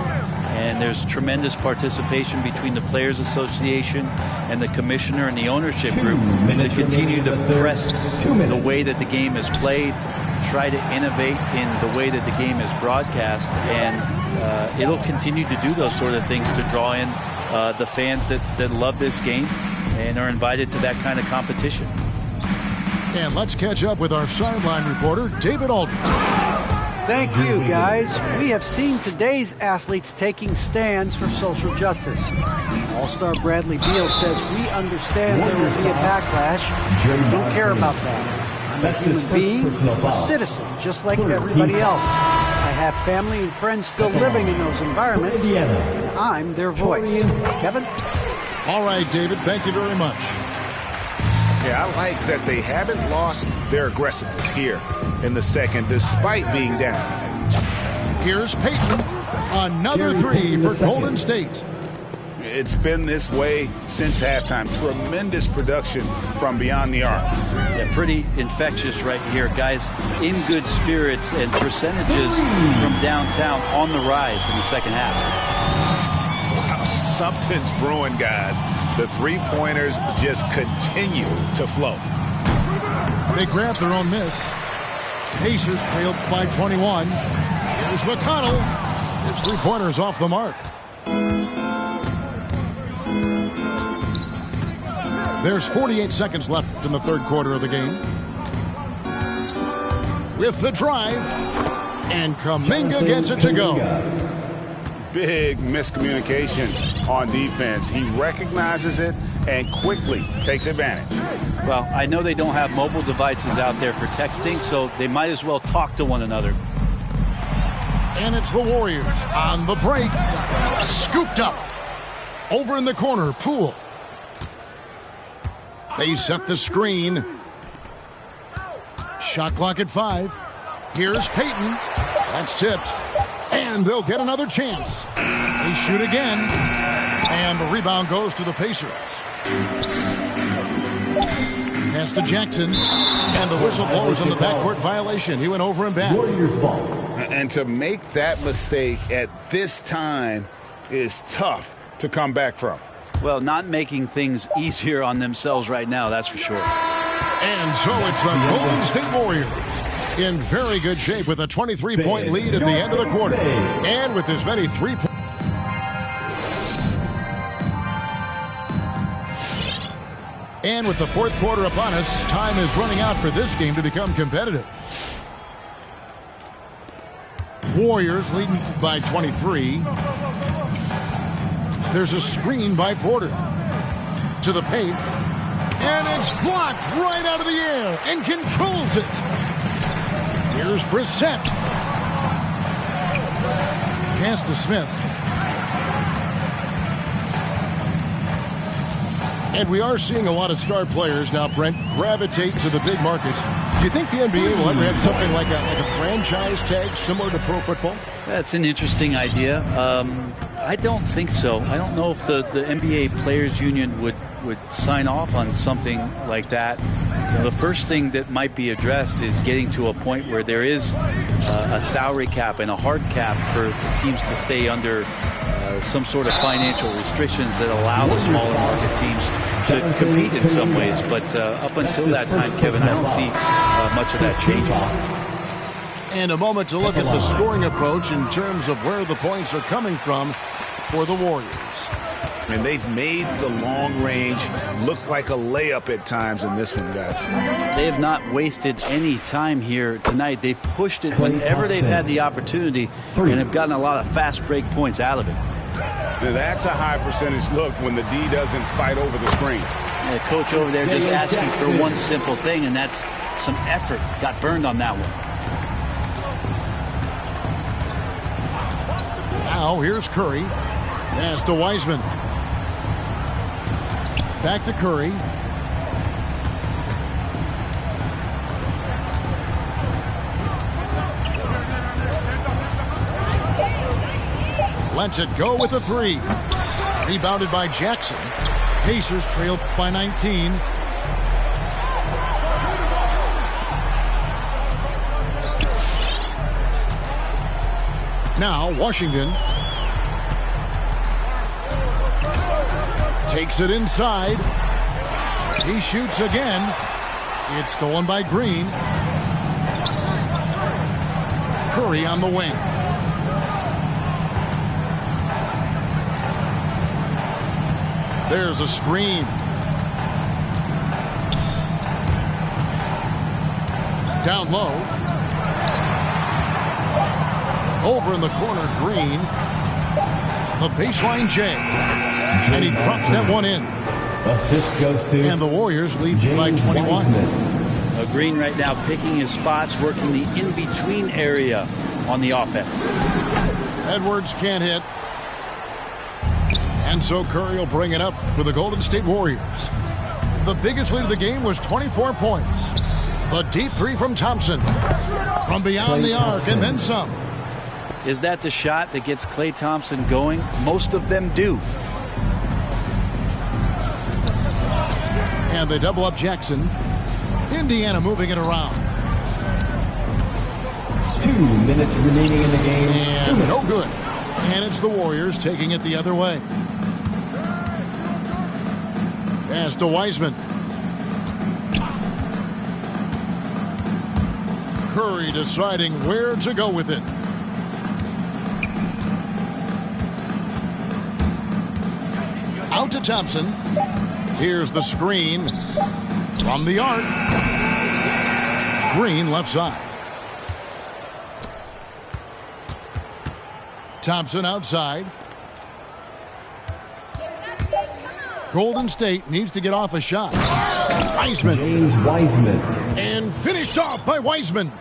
And there's tremendous participation between the Players Association and the commissioner and the ownership group to continue to press the way that the game is played, try to innovate in the way that the game is broadcast, and it'll continue to do those sort of things to draw in the fans that love this game and are invited to that kind of competition. And let's catch up with our sideline reporter, David Aldridge. Thank you, guys. We have seen today's athletes taking stands for social justice. All-Star Bradley Beal says, we understand there will be a backlash. We don't care about that. I'm a human being, a citizen, just like everybody else. I have family and friends still living in those environments, and I'm their voice. Kevin? All right, David, thank you very much. Yeah, I like that they haven't lost their aggressiveness here in the second, despite being down. Here's Payton. Another three for Golden State. It's been this way since halftime. Tremendous production from beyond the arc. Yeah, pretty infectious right here. Guys in good spirits and percentages from downtown on the rise in the second half. Wow, something's brewing, guys. The three-pointers just continue to flow. They grab their own miss. Pacers trailed by 21. Here's McConnell. His three-pointers off the mark. There's 48 seconds left in the third quarter of the game. With the drive, and Kuminga gets it to go. Big miscommunication on defense. He recognizes it and quickly takes advantage. Well, I know they don't have mobile devices out there for texting, so they might as well talk to one another. And it's the Warriors on the break. Scooped up. Over in the corner, Poole. They set the screen. Shot clock at 5. Here's Payton. That's tipped. And they'll get another chance. They shoot again. And the rebound goes to the Pacers. Pass to Jackson. And the whistle blows on the backcourt violation. He went over and back. Warriors ball. And to make that mistake at this time is tough to come back from. Well, not making things easier on themselves right now, that's for sure. And so it's the Golden State Warriors in very good shape with a 23-point lead at the end of the quarter. And with as many 3 points. And with the fourth quarter upon us, time is running out for this game to become competitive. Warriors leading by 23. There's a screen by Porter. To the paint. And it's blocked right out of the air and controls it. Here's Brissett. Pass to Smith. And we are seeing a lot of star players now, Brent, gravitate to the big markets. Do you think the NBA will ever have something like a franchise tag similar to pro football? That's an interesting idea. I don't think so. I don't know if the NBA Players Union would sign off on something like that. The first thing that might be addressed is getting to a point where there is a salary cap and a hard cap for teams to stay under some sort of financial restrictions that allow the smaller market teams to compete in some ways. But up until that time, Kevin, I don't see much of that changing. And a moment to look at the scoring approach in terms of where the points are coming from for the Warriors. And they've made the long range look like a layup at times in this one, guys. They have not wasted any time here tonight. They've pushed it whenever they've had the opportunity and have gotten a lot of fast break points out of it. Now that's a high percentage look when the D doesn't fight over the screen. And the coach over there just asking for one simple thing, and that's some effort. Got burned on that one. Now here's Curry. Pass to Wiseman. Back to Curry. Lets it go with the 3. Rebounded by Jackson. Pacers trail by 19. Now Washington takes it inside. He shoots again. It's stolen by Green. Curry on the wing. There's a screen. Down low. Over in the corner, Green. The baseline J. And he drops that one in. Assist goes to. And the Warriors lead by 21. Green right now picking his spots, working the in-between area on the offense. Edwards can't hit. And so Curry will bring it up for the Golden State Warriors. The biggest lead of the game was 24 points. The deep 3 from Thompson. From beyond the arc and then some. Is that the shot that gets Klay Thompson going? Most of them do. And they double up Jackson. Indiana moving it around. 2 minutes remaining in the game. And no good. And it's the Warriors taking it the other way. Pass to Wiseman. Curry deciding where to go with it. Out to Thompson. Here's the screen from the arc. Green left side. Thompson outside. Golden State needs to get off a shot. Wiseman. James Wiseman. And finished off by Wiseman.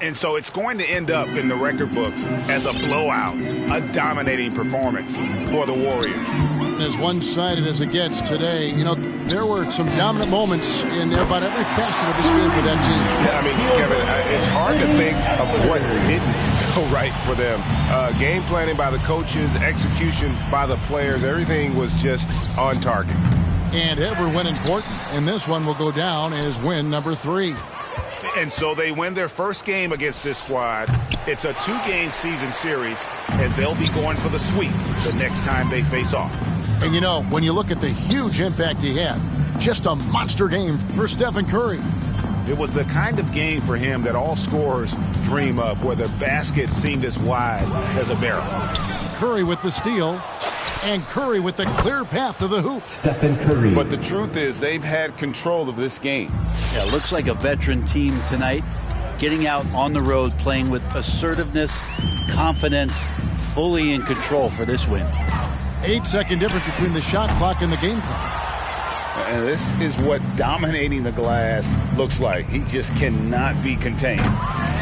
And so it's going to end up in the record books as a blowout, a dominating performance for the Warriors. As one-sided as it gets today, you know, there were some dominant moments in about every facet of this game for that team. Yeah, I mean, Kevin, it's hard to think of what didn't go right for them. Game planning by the coaches, execution by the players, everything was just on target. And every win important, and this one will go down as win number 3. And so they win their first game against this squad. It's a 2-game season series, and they'll be going for the sweep the next time they face off. And you know, when you look at the huge impact he had, just a monster game for Stephen Curry. It was the kind of game for him that all scorers dream of, where the basket seemed as wide as a barrel. Curry with the steal, and Curry with the clear path to the hoop. Stephen Curry. But the truth is, they've had control of this game. Yeah, looks like a veteran team tonight, getting out on the road, playing with assertiveness, confidence, fully in control for this win. 8-second difference between the shot clock and the game clock. And this is what dominating the glass looks like. He just cannot be contained.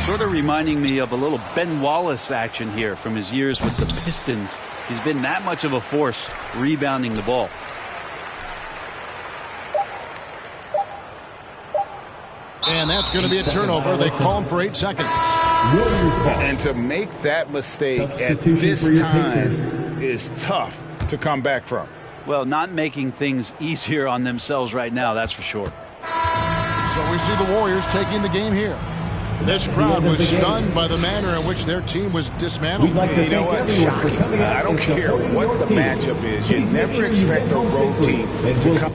Sort of reminding me of a little Ben Wallace action here from his years with the Pistons. He's been that much of a force rebounding the ball. And that's going to be a turnover. They call him for 8 seconds. And to make that mistake at this time is tough to come back from. Well, not making things easier on themselves right now, that's for sure. So we see the Warriors taking the game here. This crowd was stunned by the manner in which their team was dismantled. You know what? Shocking. I don't care what the matchup is. You never expect a road team to come.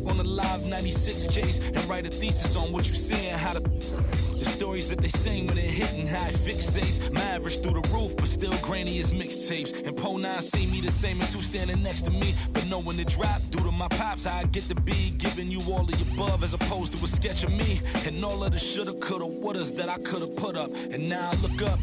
On the Live 96 case and write a thesis on what you see and how the stories that they sing when it hitting, how it fixates. My average through the roof, but still grainy as mixtapes. And Po 9 see me the same as who's standing next to me, but know when to drop due to my pops, how I get to be giving you all of the above as opposed to a sketch of me and all of the shoulda, coulda, wouldas that I coulda put up. And now I look up,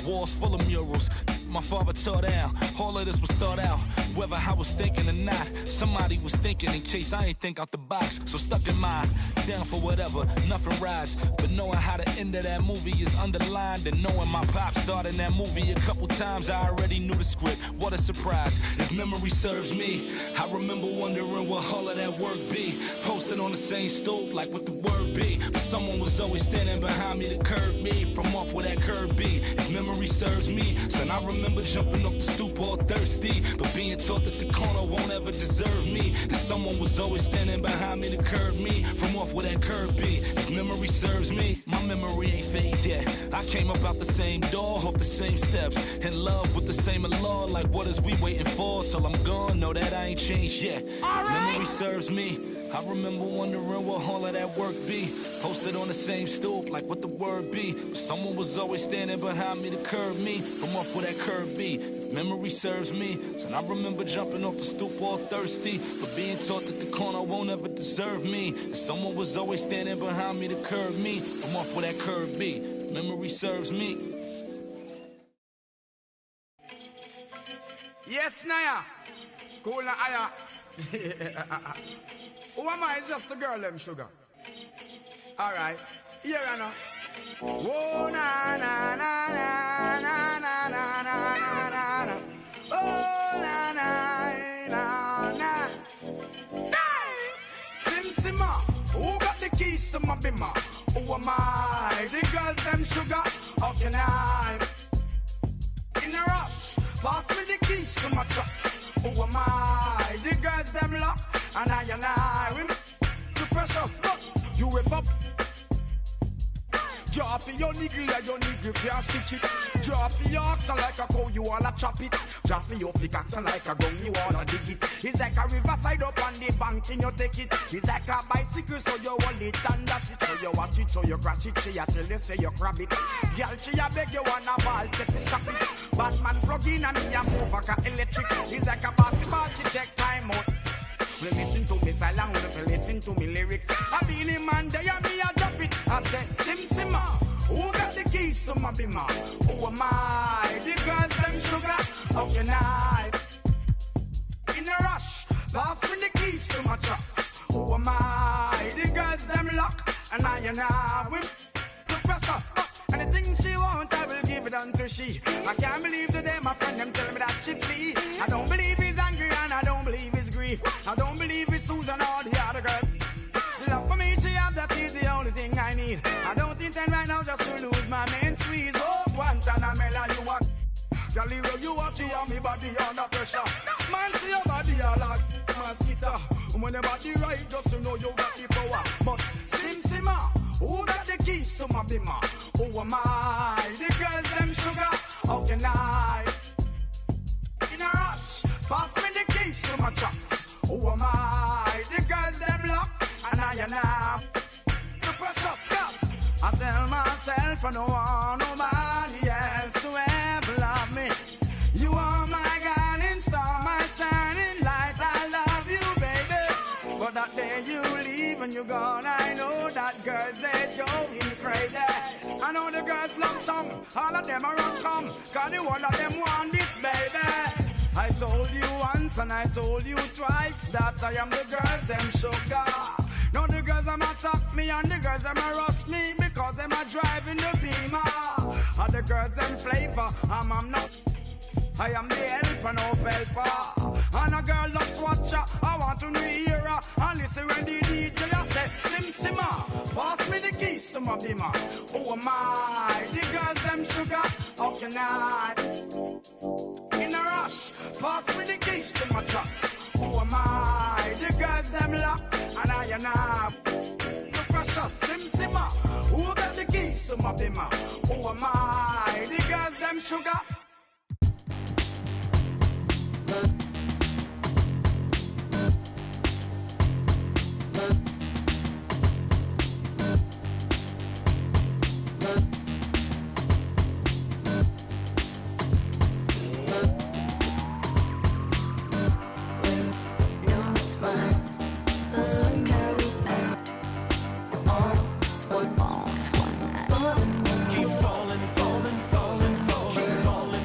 walls full of murals my father tore down. All of this was thought out. Whether I was thinking or not, somebody was thinking in case I ain't think out the box. So stuck in mind, down for whatever, nothing rides. But knowing how the end of that movie is underlined, and knowing my pop starred in that movie a couple times, I already knew the script. What a surprise. If memory serves me, I remember wondering what all of that work be. Posted on the same stoop, like what the word be. But someone was always standing behind me to curb me from off where that curb be. If memory serves me, son, I remember jumping off the stoop all thirsty, but being taught that the corner won't ever deserve me. And someone was always standing behind me to curb me from off where that curb be. If memory serves me, my memory ain't fade yet. I came up out the same door, off the same steps, in love with the same law. Like what is we waiting for till I'm gone? Know that I ain't changed yet. If memory serves me, I remember wondering what all of that work be. Posted on the same stoop, like what the word be. But someone was always standing behind me to curb me from off where that curb be. If memory serves me, son, I remember jumping off the stoop all thirsty, but being taught that the corner won't ever deserve me. And someone was always standing behind me to curb me from off where that curb be. If memory serves me. Yes, Naya. Cool na aya. Who am I? It's just a girl, them sugar. Alright. Here I know. Oh, na na na na na na na na na na. Oh, na na na na. Sim Simma. Who got the keys to my bimmer? Who am I? The girls, them sugar. How can I? In a rush. Pass me the keys to my trucks. Who am I? The girls, them lock. And I, we too precious, but you whip up. Draw for your niggle and your niggle can't stitch it. Draw for your oxen like a cow, you wanna chop it. Draw for your pickaxe like a gun, you wanna dig it. It's like a riverside up on the bank and you take it. It's like a bicycle, so you hold it and dash it. So you watch it, so you crash it. She a tell you, say you grab it. Girl, she a beg you wanna ball, take it, stop it. Batman plug in and me a move like a electric. It's like a basketball, she take time out. Listen to me silent, listen to me lyrics. I feel him and they and me a drop it. I said, Sim Simma, who got the keys to my bimmer? Who am I? The girls, them sugar, how can I? In a rush, pass me the keys to my trucks. Who am I? The girls, them lock, and I whip the pressure. Anything she want, I will give it unto she. I can't believe today my friend them tell me that she flee. I don't believe he's angry and I don't believe his grief. I don't believe it's Susan or the other girls. Love for me, she have, that is the only thing I need. I don't intend right now just to lose my main squeeze. Oh, Guantanamela, you want Galileo, you watch it on me body under pressure. Man, see your body all like mosquito. When your body right, just to know you got the power. But Sim Simma, who got the keys to my bimmer? Who am I? The girls, them sugar, how can I? In a rush, pass me the keys to my trucks. Who am I? The girls, them lock, and I the precious stuff. I tell myself I don't want nobody else to ever love me. You are my guiding star, my shining light. I love you, baby. But that day you leave and you're gone, I know that girls, they're going crazy. I know the girls love song, all of them are on come, cause the one of them want this, baby. I told you once and I told you twice that I am the girls, them sugar. Now the girls them attack me and the girls them rush me because them are driving the Beamer. And the girls them flavor, I'm not. I am the helper, no helper. And a girl just watch her, I want to hear her. And listen when the DJ say, Sim Simma, pass me the keys to my bimmer. Who am I? The girls them sugar, how can I? In a rush, pass me the keys to my trucks. Who am I? The girls them lock, and I the precious Sim Simma. Who got the keys to my bimmer? Who am I? The girls them sugar. Keep falling, falling, falling, falling.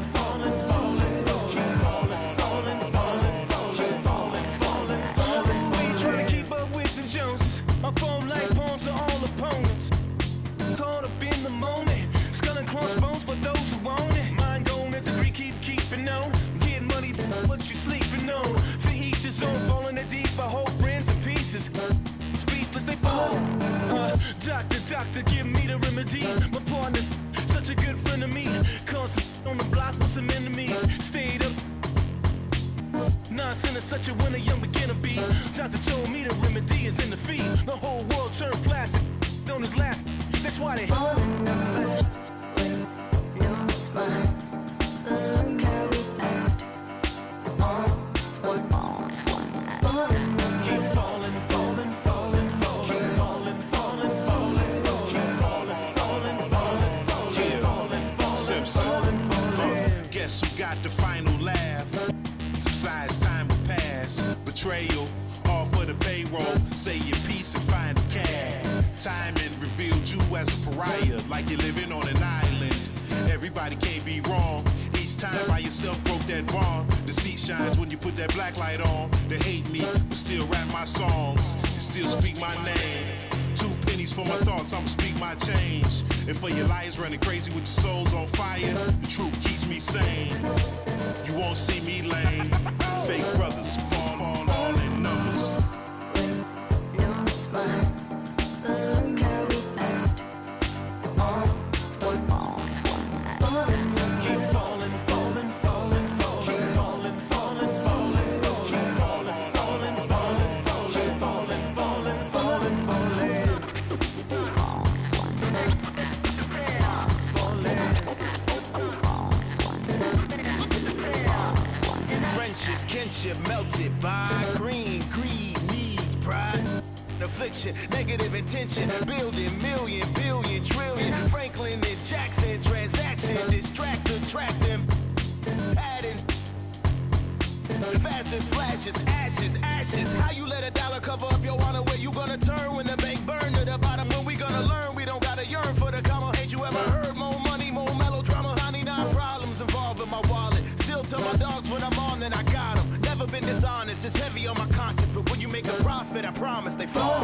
I foam like pawns to all opponents. Caught up in the moment. Skull and crossbones for those who want it. Mind gone as the Greek keeping on. Getting money, what you sleeping on. For each his own, falling in deep. I hope friends in pieces. Speechless they fall. Doctor, give me the remedy. My partner's such a good friend of me. Constant on the block with some enemies. Stayed up. Nonsense is such a winner, young beginner be. Doctor told me the remedy is in the feed. The whole world turned plastic on his last. That's why they falling apart. No spot. Look how we act. All's one. Keep falling, falling, falling, falling, falling, falling, falling, falling, falling, falling, falling. Guess who got the final laugh? Subsides, time will pass. Betrayal, all for the payroll. Say your piece and find the cash. Timing revealed you as a pariah, like you're living on an island. Everybody can't be wrong. Each time by yourself broke that bond. The seat shines when you put that black light on. They hate me, but still rap my songs. And still speak my name. 2 pennies for my thoughts, I'ma speak my change. And for your liars running crazy with your souls on fire, the truth keeps me sane. You won't see me lame. Fake brothers fall on all in numbers. No spot. Look how we act. All's one. Keep falling, falling, falling, falling, falling, falling, falling, keep falling, falling, falling, falling, falling, falling, falling, Friendship, kinship melted by greed, needs, pride, affliction, negative intention, building million, billion, trillion, Franklin and Jackson, transaction, distract, attract them, adding, fast as flashes, ashes, how you let a dollar cover up your honor? Where you gonna turn when the bank burn to the bottom? When we gonna learn? We don't gotta yearn for the comma. Ain't you ever heard more money, more melodrama? 99 problems involved in my wallet. Still tell my dogs when I'm on, then I got them. Never been dishonest, it's heavy on my conscience. But when you make a profit, I promise they fall.